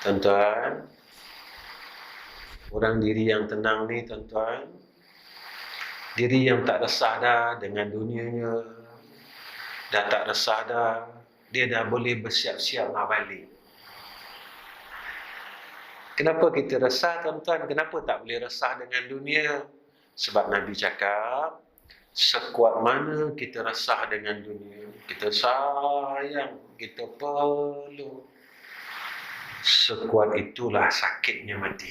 Tuan-tuan, orang diri yang tenang ni, tuan-tuan, diri yang tak resah dah dengan dunianya, dah tak resah dah, dia dah boleh bersiap-siap nak balik. Kenapa kita resah, tuan-tuan? Kenapa tak boleh resah dengan dunia? Sebab Nabi cakap, sekuat mana kita resah dengan dunia, kita sayang, kita perlu, sekuat itulah sakitnya mati.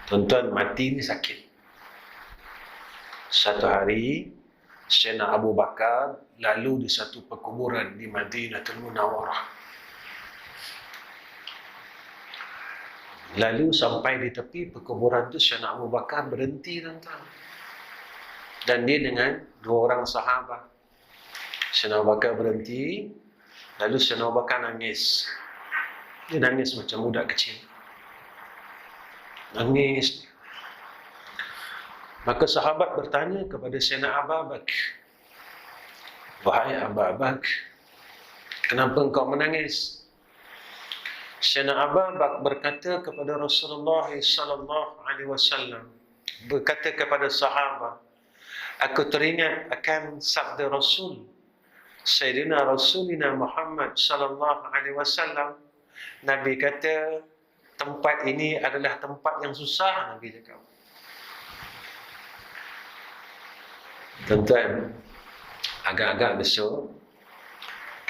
Tuan-tuan, mati ni sakit. Satu hari, Sayyidina Abu Bakar lalu di satu perkuburan di Madinatul Munawwarah. Lalu sampai di tepi perkuburan itu, Sayyidina Abu Bakar berhenti, tuan-tuan. Dan dia dengan dua orang sahabat. Sayyidina Abu Bakar berhenti, lalu Sayyidina Abu Bakar nangis. Dia nangis macam budak kecil. Nangis. Maka sahabat bertanya kepada Sayyidina Abu Bakar, wahai Abu Bakar, kenapa engkau menangis? Sayyidina Abu Bakar berkata kepada Rasulullah sallallahu alaihi wasallam, berkata kepada sahabat, aku teringat akan sabda Rasul Sayyidina Rasulina Muhammad sallallahu alaihi wasallam. Nabi kata, tempat ini adalah tempat yang susah, Nabi cakap. Tuan-tuan, agak-agak besok,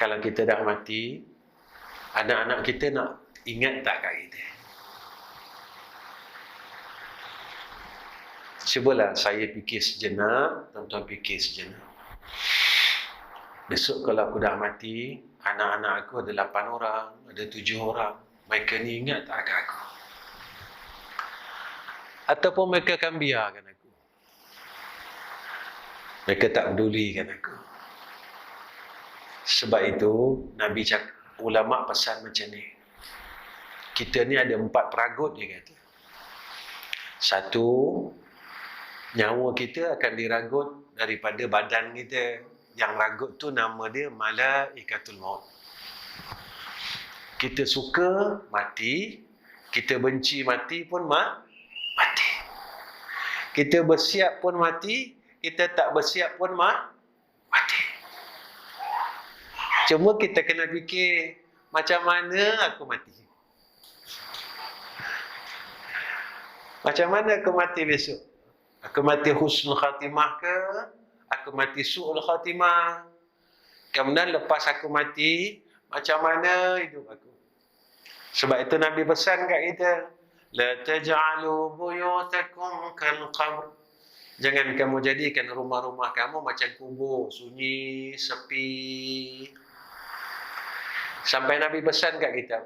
kalau kita dah mati, anak-anak kita nak ingat tak kat kita? Cubalah saya fikir sejenak, tuan-tuan fikir sejenak. Besok kalau aku dah mati, anak-anak aku ada 8 orang, ada 7 orang. Mereka ni ingat tak kat aku? Ataupun mereka akan biarkan aku? Mereka tak pedulikan aku. Sebab itu, Nabi cakap, ulama pesan macam ni. Kita ni ada 4 peragut, dia kata. 1, nyawa kita akan diragut daripada badan kita. Yang ragut tu nama dia Malaikatul Maut. Kita suka mati, kita benci mati pun mati. Kita bersiap pun mati, kita tak bersiap pun mati. Cuma kita kena fikir, macam mana aku mati? Macam mana aku mati besok? Aku mati husnul khatimah ke? Aku mati su'ul khatimah? Kemudian lepas aku mati, macam mana hidup aku? Sebab itu Nabi pesan kat kita, la taj'alu buyutakum kal qabr. Jangan kamu jadikan rumah-rumah kamu macam kubur, sunyi, sepi. Sampai Nabi pesan kat kita,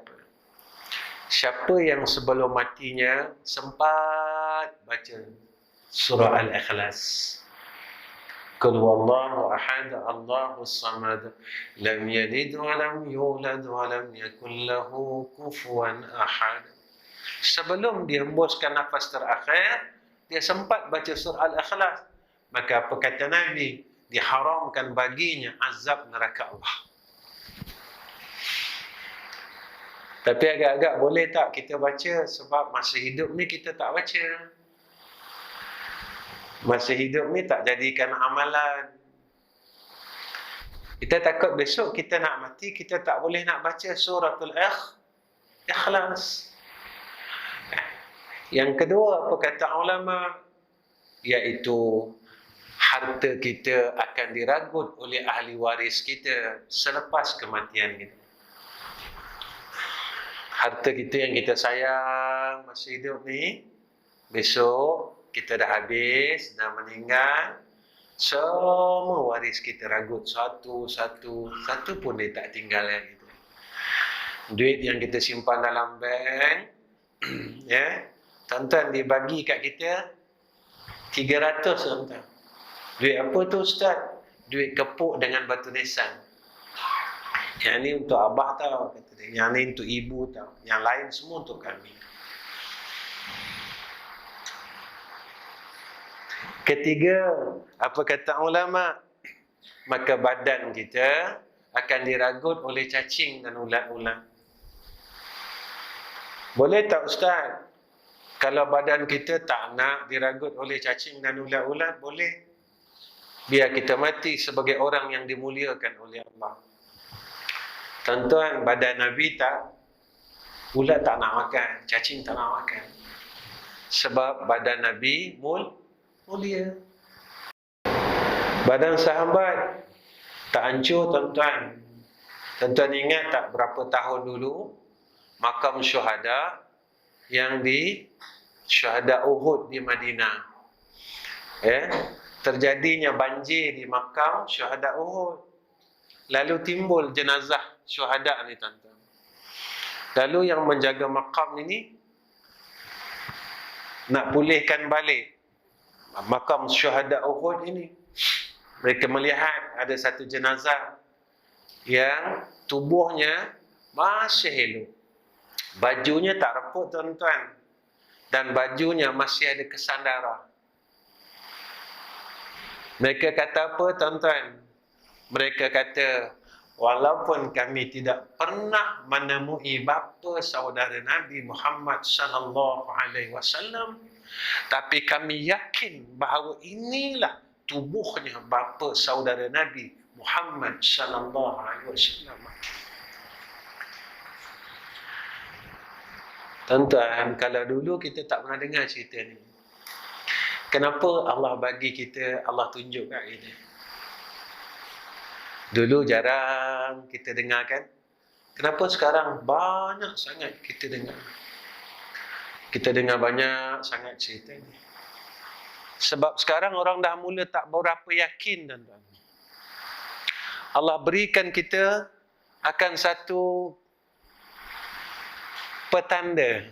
siapa yang sebelum matinya sempat baca surah Al-Ikhlas, Qul huwallahu ahad, Allahus samad, lam yalid wa lam yulad wa lam yakul lahu kufuwan ahad. Sebelum dia hembuskan nafas terakhir, dia sempat baca surah Al-Ikhlas. Maka apa kata Nabi? Diharamkan baginya azab neraka Allah. Tapi agak-agak boleh tak kita baca? Sebab masa hidup ni kita tak baca. Masa hidup ni tak jadikan amalan. Kita takut besok kita nak mati, kita tak boleh nak baca suratul Ikhlas. Yang kedua, apa kata ulama? Iaitu harta kita akan diragut oleh ahli waris kita selepas kematian kita. Harta kita yang kita sayang masih hidup ni, besok kita dah habis, dah meninggal, semua waris kita ragut satu pun dia tak tinggal yang itu. Duit yang kita simpan dalam bank, ya, tuan-tuan dibagi kat kita 300, tuan-tuan. Duit apa tu ustaz? Duit kepuk dengan batu nisan. Yang ni untuk abah tau, kata dia. Yang ni untuk ibu tau. Yang lain semua untuk kami. Ketiga, apa kata ulama? Maka badan kita akan diragut oleh cacing dan ulat-ulat. Boleh tak ustaz? Kalau badan kita tak nak diragut oleh cacing dan ulat-ulat, boleh. Biar kita mati sebagai orang yang dimuliakan oleh Allah. Tuan-tuan, badan Nabi tak, ulat tak nak makan, cacing tak nak makan. Sebab badan Nabi mulia. Badan sahabat tak hancur, tuan-tuan. Tuan-tuan ingat tak berapa tahun dulu makam syuhada yang di syuhada Uhud di Madinah, terjadinya banjir di makam syuhada Uhud. Lalu timbul jenazah syuhada ni, tuan-tuan. Lalu yang menjaga makam ini nak pulihkan balik makam syuhada Uhud ini. Mereka melihat ada satu jenazah yang tubuhnya masih elok. Bajunya tak reput, tuan-tuan. Dan bajunya masih ada kesan darah. Mereka kata apa, tuan-tuan? Mereka kata, walaupun kami tidak pernah menemui bapa saudara Nabi Muhammad sallallahu alaihi wasallam, tapi kami yakin bahawa inilah tubuhnya bapa saudara Nabi Muhammad sallallahu alaihi wasallam. Tuan-tuan, kalau dulu kita tak pernah dengar cerita ni, kenapa Allah bagi kita, Allah tunjuk kat kita? Dulu jarang kita dengar kan? Kenapa sekarang banyak sangat kita dengar? Kita dengar banyak sangat cerita ni. Sebab sekarang orang dah mula tak berapa yakin, tuan-tuan. Allah berikan kita akan satu petanda.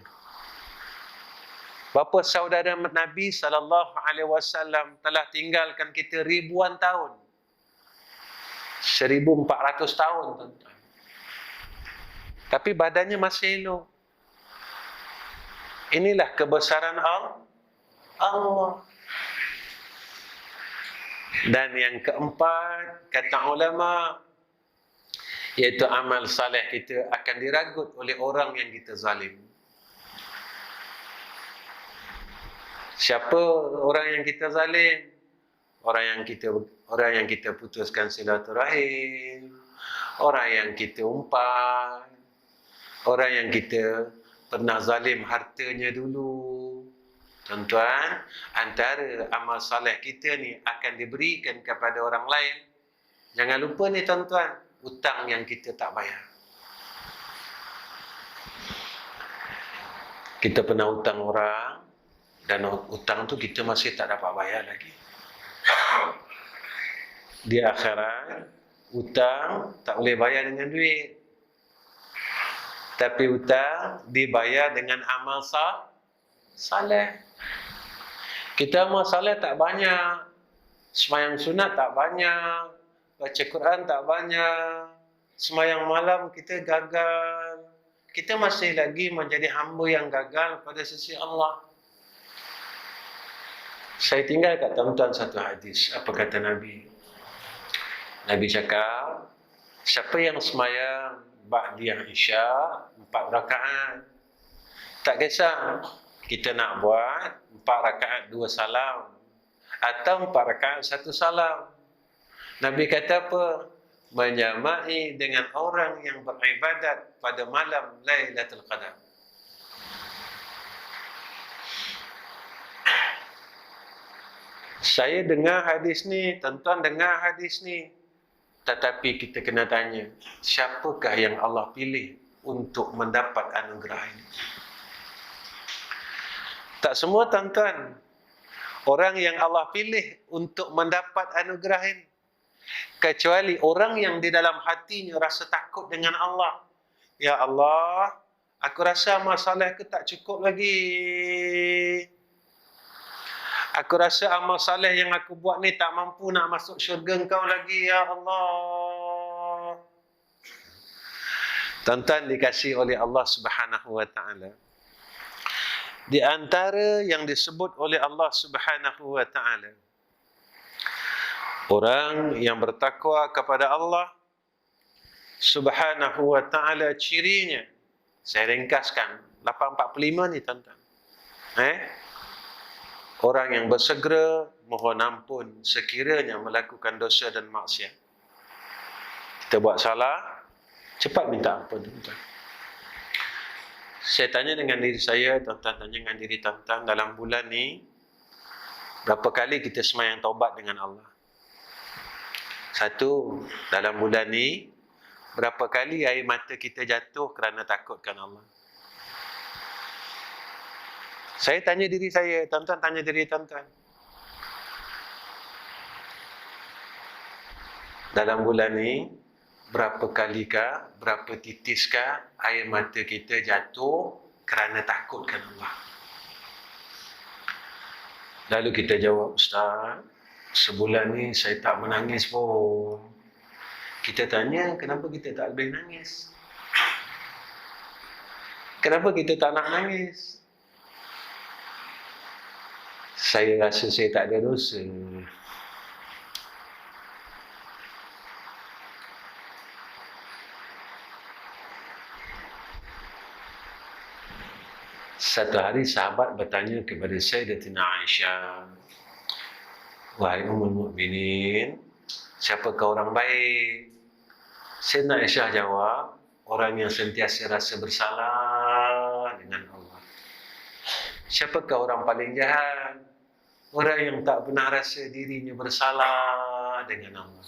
Bapa saudara Nabi sallallahu alaihi wasallam telah tinggalkan kita ribuan tahun. 1400 tahun, tuan-tuan. Tapi badannya masih elok. Inilah kebesaran Allah. Dan yang keempat, kata ulama, iaitu amal saleh kita akan diragut oleh orang yang kita zalim. Siapa orang yang kita zalim? Orang yang kita putuskan silaturahim, orang yang kita umpan, orang yang kita pernah zalim hartanya dulu. Tuan-tuan, antara amal saleh kita ni akan diberikan kepada orang lain. Jangan lupa ni, tuan-tuan, hutang yang kita tak bayar. Kita pernah hutang orang, dan hutang tu kita masih tak dapat bayar lagi. Di akhirat, hutang tak boleh bayar dengan duit. Tapi hutang dibayar dengan amal saleh. Kita amal saleh tak banyak. Sembahyang sunat tak banyak. Baca Quran tak banyak. Sembahyang malam kita gagal. Kita masih lagi menjadi hamba yang gagal pada sisi Allah. Saya tinggal kat tuan-tuan satu hadis. Apa kata Nabi? Nabi cakap, siapa yang sembahyang ba'diyah Isya 4 rakaat, tak kisah kita nak buat 4 rakaat 2 salam atau 4 rakaat 1 salam. Nabi kata apa? Menyamai dengan orang yang beribadat pada malam Lailatul Qadar. Saya dengar hadis ni, tuan-tuan dengar hadis ni. Tetapi kita kena tanya, siapakah yang Allah pilih untuk mendapat anugerah ini? Tak semua, tuan-tuan. Orang yang Allah pilih untuk mendapat anugerah ini. Kecuali orang yang di dalam hatinya rasa takut dengan Allah. Ya Allah, aku rasa amal soleh aku tak cukup lagi. Aku rasa amal soleh yang aku buat ni tak mampu nak masuk syurga Engkau lagi, ya Allah. Tuan-tuan dikasihi oleh Allah Subhanahu wa taala. Di antara yang disebut oleh Allah Subhanahu wa taala, orang yang bertakwa kepada Allah Subhanahu wa taala, cirinya saya ringkaskan 845 ni, tuan-tuan. Orang yang bersegera mohon ampun sekiranya melakukan dosa dan maksiat. Kita buat salah, cepat minta ampun, tuan-tuan. Saya tanya dengan diri saya, tuan-tuan tanya dengan diri tuan-tuan, dalam bulan ni berapa kali kita sembahyang taubat dengan Allah? Satu, dalam bulan ni berapa kali air mata kita jatuh kerana takutkan Allah? Saya tanya diri saya, tuan-tuan tanya diri tuan-tuan. Dalam bulan ni, berapa kalikah, berapa titiskah air mata kita jatuh kerana takutkan Allah? Lalu kita jawab, Ustaz, sebulan ni saya tak menangis pun. Kita tanya, kenapa kita tak boleh nangis? Kenapa kita tak nak nangis? Saya rasa saya tak ada dosa. Satu hari sahabat bertanya kepada Sayyidatina Aisyah, wahai Ummul Mukminin, siapakah orang baik? Sayyidatina Aisyah jawab, orang yang sentiasa rasa bersalah dengan Allah. Siapakah orang paling jahat? Orang yang tak pernah rasa dirinya bersalah dengan Allah.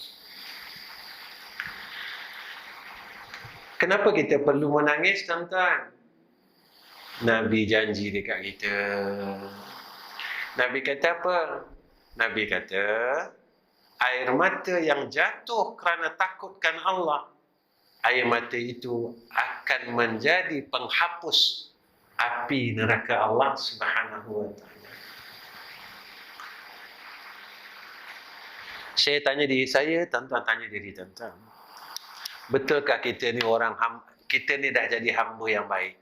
Kenapa kita perlu menangis, tuan-tuan? Nabi janji dekat kita. Nabi kata apa? Nabi kata, air mata yang jatuh kerana takutkan Allah, air mata itu akan menjadi penghapus api neraka Allah Subhanahu wa taala. Saya tanya diri saya, tuan-tuan tanya diri tuan-tuan. Betulkah kita ni kita ni dah jadi hamba yang baik?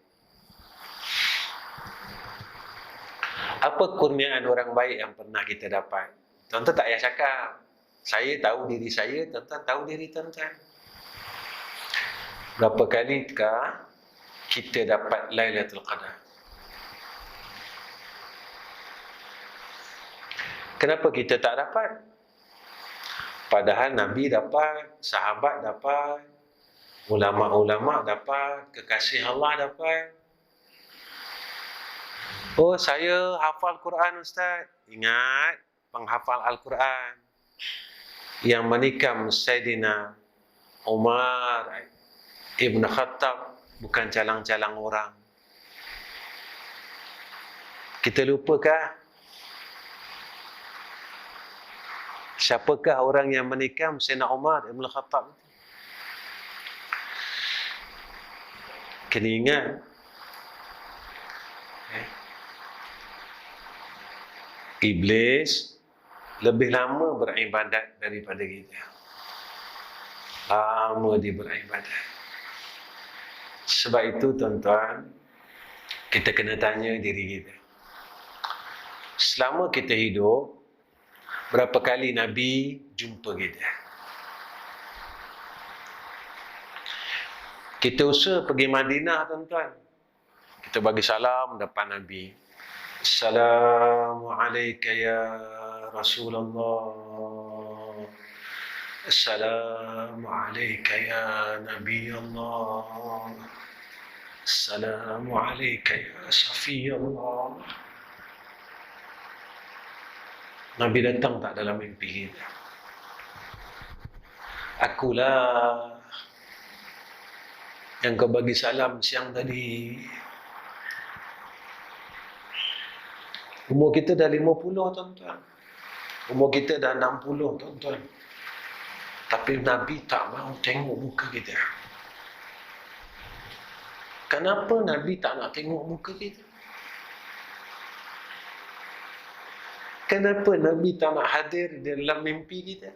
Apa kurniaan orang baik yang pernah kita dapat? Tuan-tuan tak payah cakap. Saya tahu diri saya, tuan-tuan tahu diri tuan-tuan. Berapa kalikah kita dapat Lailatul Qadar? Kenapa kita tak dapat? Padahal Nabi dapat, sahabat dapat, ulama-ulama dapat, kekasih Allah dapat. Oh, saya hafal Quran, Ustaz. Ingat, penghafal Al-Quran yang menikam Sayyidina Umar Ibn Khattab bukan calang-calang orang. Kita lupakah? Siapakah orang yang menikam Sayyidina Umar Ibn Khattab? Kena ingat. Iblis lebih lama beribadat daripada kita. Lama dia beribadat. Sebab itu, tuan-tuan, kita kena tanya diri kita. Selama kita hidup, berapa kali Nabi jumpa kita? Kita usaha pergi Madinah, tuan-tuan. Kita bagi salam depan Nabi. Assalamualaikum ya Rasulullah. Assalamualaikum ya Nabi Allah. Assalamualaikum ya Safi Allah. Nabi datang tak dalam mimpi kita? Akulah yang kau bagi salam siang tadi. Umur kita dah 50, tuan-tuan. Umur kita dah 60, tuan-tuan. Tapi Nabi tak mahu tengok muka kita. Kenapa Nabi tak nak tengok muka kita? Kenapa Nabi tak nak hadir dalam mimpi kita?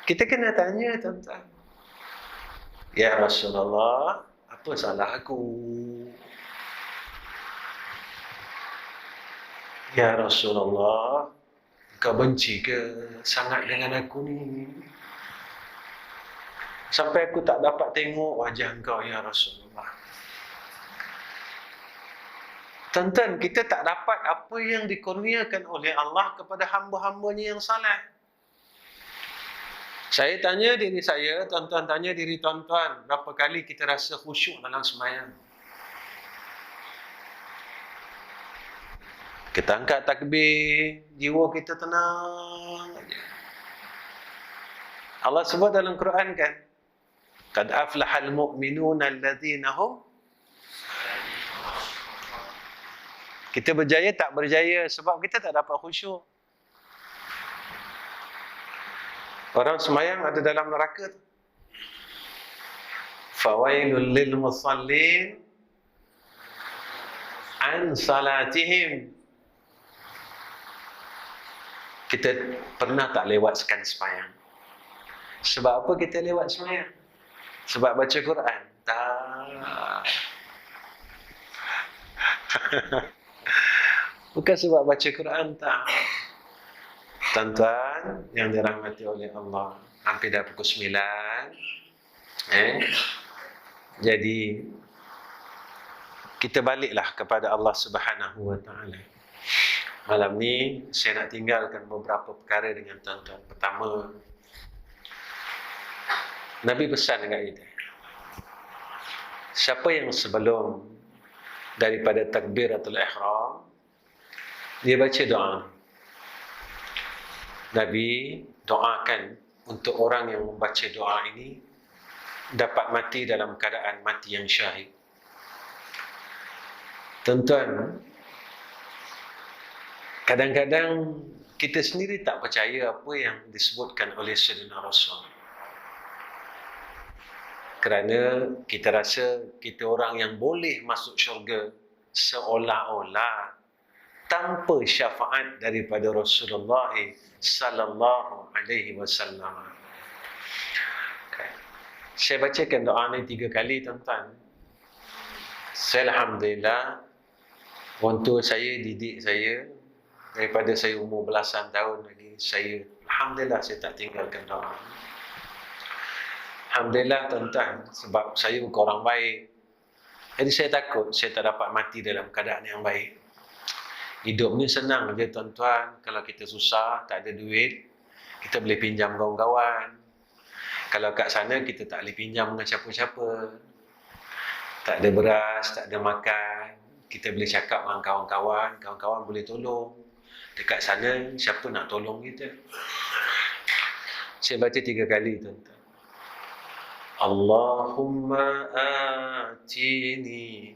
Kita kena tanya, tuan-tuan. Ya Rasulullah, apa salah aku? Ya Rasulullah, kau benci ke sangat dengan aku ni? Sampai aku tak dapat tengok wajah kau, ya Rasulullah. Tuan-tuan, kita tak dapat apa yang dikurniakan oleh Allah kepada hamba-hambanya yang saleh. Saya tanya diri saya, tuan-tuan tanya diri tuan-tuan, berapa kali kita rasa khusyuk dalam sembahyang? Kita angkat takbir, jiwa kita tenang aja. Allah sebut dalam Quran kan, qad aflahal mu'minuna alladhina hum. Kita berjaya tak berjaya sebab kita tak dapat khusyuk. Orang sembahyang ada dalam neraka. Fawailul lil musallin an salatihim. Kita pernah tak lewatkan sembahyang? Sebab apa kita lewat sembahyang? Sebab baca Quran? Tak. Bukan sebab baca Quran, tak. Tuan-tuan yang dirahmati oleh Allah, hampir dah pukul 9. Jadi kita baliklah kepada Allah Subhanahu wa taala. Malam ni saya nak tinggalkan beberapa perkara dengan tuan-tuan. Pertama, Nabi pesan dengan kita, siapa yang sebelum daripada takbiratul ihram dia baca doa. Nabi doakan untuk orang yang membaca doa ini dapat mati dalam keadaan mati yang syahid. Tuan-tuan, kadang-kadang kita sendiri tak percaya apa yang disebutkan oleh Sayyidina Rasul. Kerana kita rasa kita orang yang boleh masuk syurga seolah-olah tanpa syafaat daripada Rasulullah sallallahu alaihi wasallam. Okay. Saya bacakan doa ni 3 kali, tuan-tuan. Saya alhamdulillah, orang tua saya didik saya daripada saya umur belasan tahun lagi. Saya alhamdulillah saya tak tinggalkan doa. Alhamdulillah, tuan-tuan, sebab saya bukan orang baik. Jadi saya takut saya tak dapat mati dalam keadaan yang baik. Hidup ni senang je, tuan-tuan. Kalau kita susah, tak ada duit, kita boleh pinjam kawan-kawan. Kalau kat sana, kita tak boleh pinjam dengan siapa-siapa. Tak ada beras, tak ada makan. Kita boleh cakap dengan kawan-kawan, kawan-kawan boleh tolong. Dekat sana, siapa nak tolong kita? Saya baca 3 kali, tuan-tuan. Allahumma atini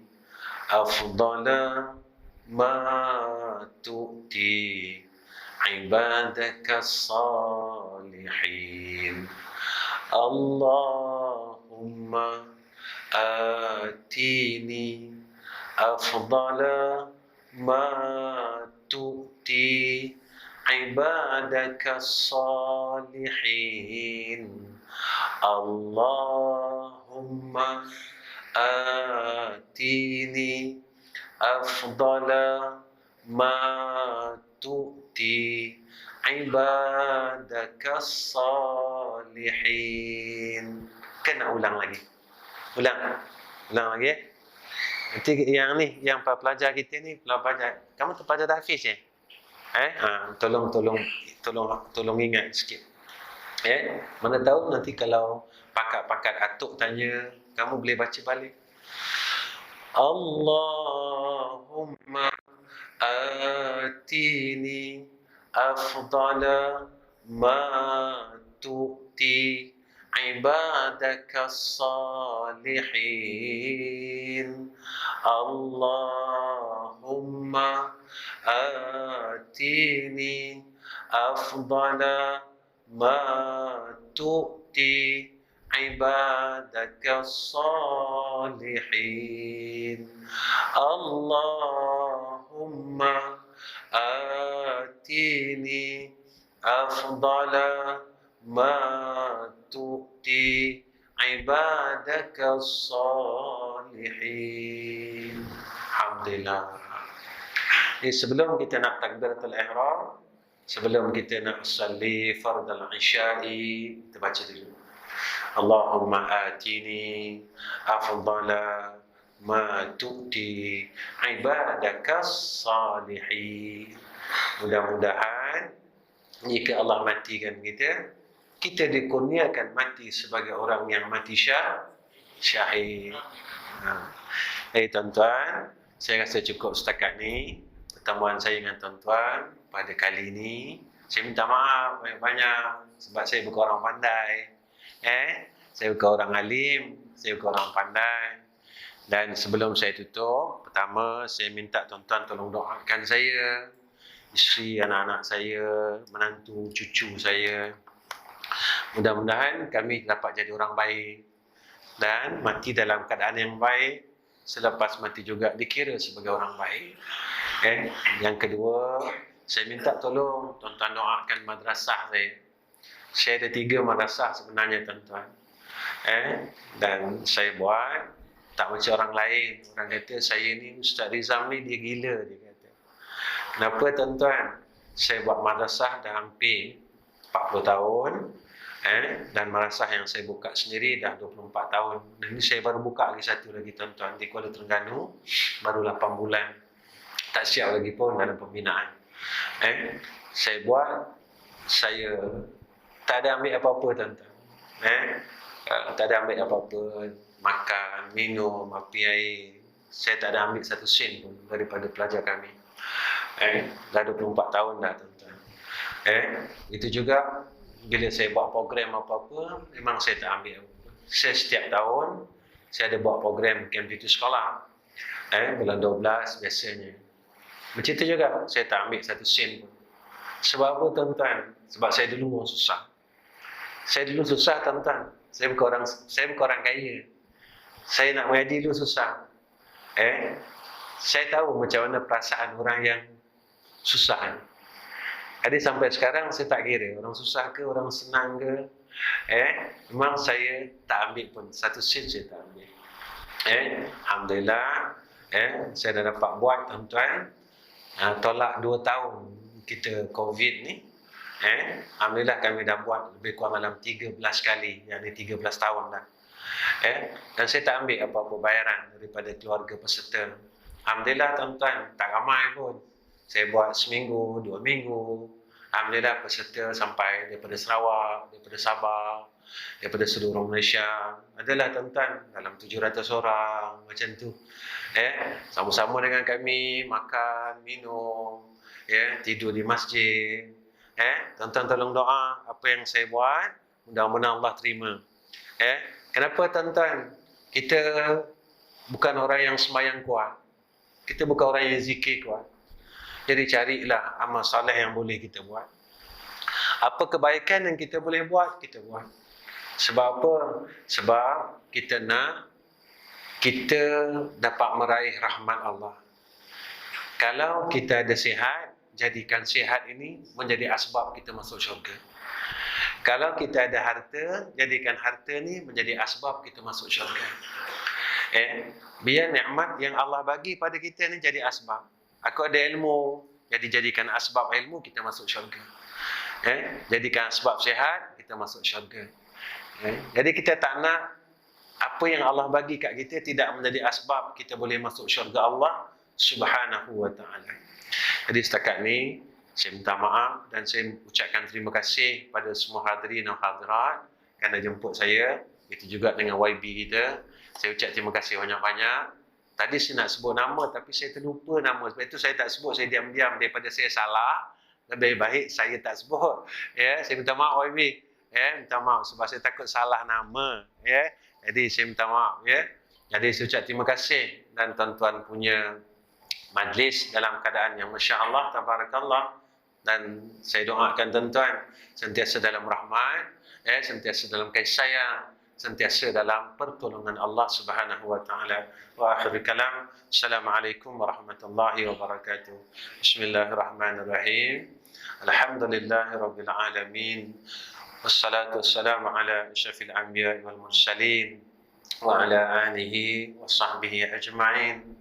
afdala ma tu'ti ibadaka salihin. Allahumma atini afdala ma tu'ti ibadaka salihin. Allahumma atini afdala ma tu'ti ibadaka salihin. Kena ulang lagi. Ulang lagi. Nanti yang ni, yang pelajar kita ni, pelajar, kamu tu pelajar tahfiz je? Tolong ingat sikit. Mana tahu nanti kalau pakat-pakat atuk tanya, kamu boleh baca balik. Allahumma آتيني أفضل ما تؤتي عبادك الصالحين اللهم آتيني أفضل ما تؤتي عبادك الصالحين اللهم آتيني أفضل ما تؤتي عبادك الصالحين. Alhamdulillah. Jadi sebelum kita nak takbiratul ihram, sebelum kita nak salli fardal isya'i, kita baca dulu. Allahumma atini afdala ma tu'ti ibadakas salihin. Mudah-mudahan jika Allah matikan kita, kita dikurniakan mati sebagai orang yang mati syahid. Tuan-tuan, saya rasa cukup setakat ni pertemuan saya dengan tuan-tuan pada kali ini. Saya minta maaf banyak-banyak sebab saya bukan orang pandai. Saya bukan orang alim, saya bukan orang pandai. Dan sebelum saya tutup, pertama saya minta tuan-tuan tolong doakan saya, isteri, anak-anak saya, menantu, cucu saya. Mudah-mudahan kami dapat jadi orang baik dan mati dalam keadaan yang baik. Selepas mati juga dikira sebagai orang baik. Yang kedua, saya minta tolong tuan-tuan doakan madrasah saya. Saya ada 3 madrasah sebenarnya tuan-tuan. Dan saya buat tak macam orang lain. Orang kata saya ni Ustaz Rizam ni dia gila, dia kata. Kenapa tuan-tuan? Saya buat madrasah dah hampir 40 tahun. Dan madrasah yang saya buka sendiri dah 24 tahun. Dan ini saya baru buka lagi satu lagi tuan-tuan di Kuala Terengganu, baru 8 bulan. Tak siap lagi pun dalam pembinaan. Saya buat, saya tak ada ambil apa-apa tuan-tuan. Tak ada ambil apa-apa, makan, minum, api air. Saya tak ada ambil satu sen pun daripada pelajar kami. Dah 24 tahun dah tuan-tuan. Itu juga bila saya buat program apa-apa, memang saya tak ambil apa-apa. Saya setiap tahun, saya ada buat program camp itu sekolah. Bulan 12 biasanya. Macam itu juga, saya tak ambil satu sen pun. Sebab apa tuan-tuan? Sebab saya dulu orang susah. Saya dulu susah tuan-tuan. Saya bukan orang kaya. Saya nak mengaji dulu susah. Saya tahu macam mana perasaan orang yang susah. Jadi sampai sekarang saya tak kira orang susah ke, orang senang ke. Memang saya tak ambil pun satu sen, saya tak ambil. Alhamdulillah, saya dah dapat buat tuan-tuan. Tolak 2 tahun kita COVID ni. Alhamdulillah kami dah buat lebih kurang dalam 13 kali, yakni 13 tahun dah. Dan saya tak ambil apa-apa bayaran daripada keluarga peserta. Alhamdulillah tuan-tuan, tak ramai pun. Saya buat seminggu, 2 minggu. Alhamdulillah peserta sampai daripada Sarawak, daripada Sabah, daripada seluruh Malaysia. Adalah tuan-tuan dalam 700 orang macam tu. Sama-sama dengan kami makan, minum, tidur di masjid. Tuan-tuan tolong doa apa yang saya buat, mudah-mudahan Allah terima. Kenapa tuan-tuan? Kita bukan orang yang sembahyang kuat. Kita bukan orang yang zikir kuat. Jadi carilah amal soleh yang boleh kita buat. Apa kebaikan yang kita boleh buat, kita buat. Sebab apa? Sebab kita nak kita dapat meraih rahmat Allah. Kalau kita ada sihat, jadikan sihat ini menjadi asbab kita masuk syurga. Kalau kita ada harta, jadikan harta ini menjadi asbab kita masuk syurga. Biar nikmat yang Allah bagi pada kita ni jadi asbab. Aku ada ilmu, jadi jadikan asbab ilmu kita masuk syurga. Jadikan asbab sihat kita masuk syurga. Jadi kita tak nak apa yang Allah bagi kat kita tidak menjadi asbab kita boleh masuk syurga Allah Subhanahu wa ta'ala. Jadi setakat ni saya minta maaf dan saya ucapkan terima kasih pada semua hadirin dan hadirat kerana jemput saya. Itu juga dengan YB kita. Saya ucap terima kasih banyak-banyak. Tadi saya nak sebut nama tapi saya terlupa nama. Sebab itu saya tak sebut, saya diam-diam daripada saya salah. Lebih baik saya tak sebut. Ya, saya minta maaf YB. Ya, minta maaf sebab saya takut salah nama. Ya. Jadi saya minta maaf ya. Jadi saya ucap terima kasih dan tuan-tuan punya majlis dalam keadaan yang masya-Allah tabarakallah, dan saya doakan tuan-tuan sentiasa dalam rahmat, sentiasa dalam kasih sayang, sentiasa dalam pertolongan Allah Subhanahu wa taala. Wa akhir kalam, assalamualaikum warahmatullahi wabarakatuh. Bismillahirrahmanirrahim. Alhamdulillahirabbil alamin. Wassalatu wassalamu ala asyrafil anbiya'i wal mursalin wa ala alihi wa sahbihi ajma'in.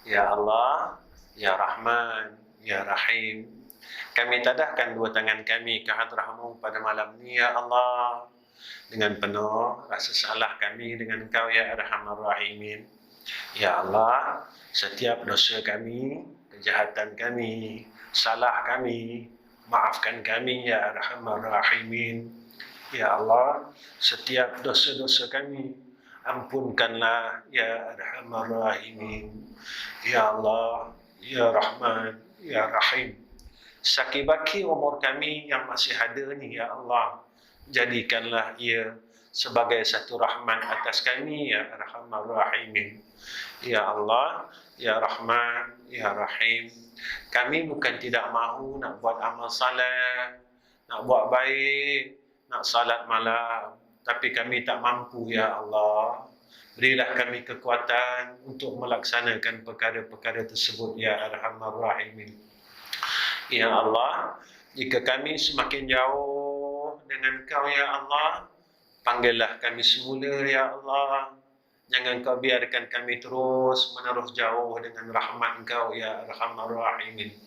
Ya Allah, Ya Rahman, Ya Rahim, kami tadahkan dua tangan kami ke hadrah-Mu pada malam ni, Ya Allah, dengan penuh rasa salah kami dengan Engkau, Ya Arhamar Rahimin. Ya Allah, setiap dosa kami, kejahatan kami, salah kami, maafkan kami, Ya Arhamar Rahimin. Ya Allah, setiap dosa-dosa kami, ampunkanlah, Ya Arhamar Rahimin. Ya Allah, Ya Rahman, Ya Rahim, sakibaki umur kami yang masih ada ni, Ya Allah, jadikanlah ia sebagai satu rahmat atas kami, Ya Arhamar Rahimin. Ya Allah, Ya Rahman, Ya Rahim, kami bukan tidak mahu nak buat amal saleh, nak buat baik, nak salat malam, tapi kami tak mampu, Ya Allah. Berilah kami kekuatan untuk melaksanakan perkara-perkara tersebut, Ya Arhamar Rahimin. Ya Allah, jika kami semakin jauh dengan Kau, Ya Allah, panggillah kami semula, Ya Allah. Jangan Kau biarkan kami terus menerus jauh dengan rahmat Kau, Ya Arhamar Rahimin.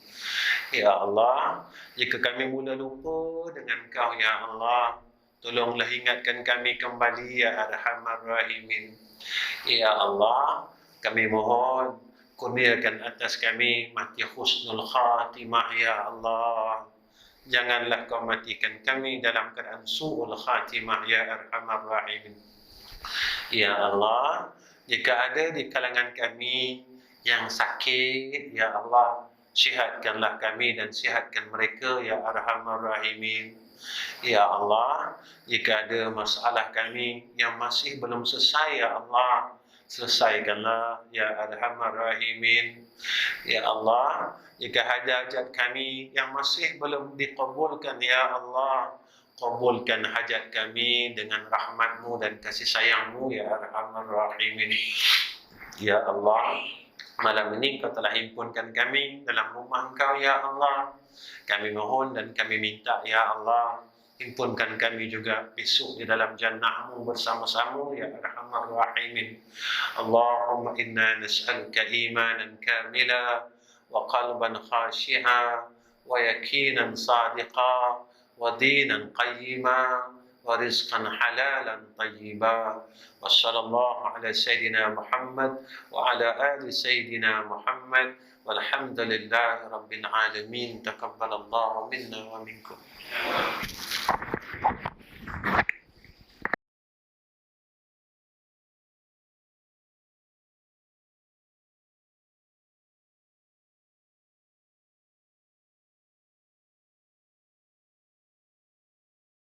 Ya Allah, jika kami mula lupa dengan Kau, Ya Allah, tolonglah ingatkan kami kembali, Ya Arhamar Rahimin. Ya Allah, kami mohon kurniakan atas kami mati husnul khatimah, Ya Allah. Janganlah Kau matikan kami dalam keadaan su'ul khatimah, Ya Arhamar Rahimin. Ya Allah, jika ada di kalangan kami yang sakit, Ya Allah, sihatkanlah kami dan sihatkan mereka, Ya Arhamar Rahimin. Ya Allah, jika ada masalah kami yang masih belum selesai, Ya Allah, selesaikanlah, Ya Arhamar Rahimin. Ya Allah, jika ada hajat kami yang masih belum dikabulkan, Ya Allah, kabulkan hajat kami dengan rahmat-Mu dan kasih sayang-Mu, Ya Arhamar Rahimin. Ya Allah, malam ini Kau telah himpunkan kami dalam rumah Kau, Ya Allah. Kami mohon dan kami minta, Ya Allah, himpunkan kami juga besok di dalam jannah-Mu bersama-sama, Ya Arhamar Rahimin. Allahumma inna nas'aluka imanan kamila wa qalban khashi'a wa yaqinan sadiqa wa dinan qayyima wa rizqan halalan tayyiba. Wa sallallahu ala sayyidina Muhammad wa ala ali sayyidina Muhammad. Walhamdulillahi rabbil alamin. Taqabbalallahu minna wa minkum.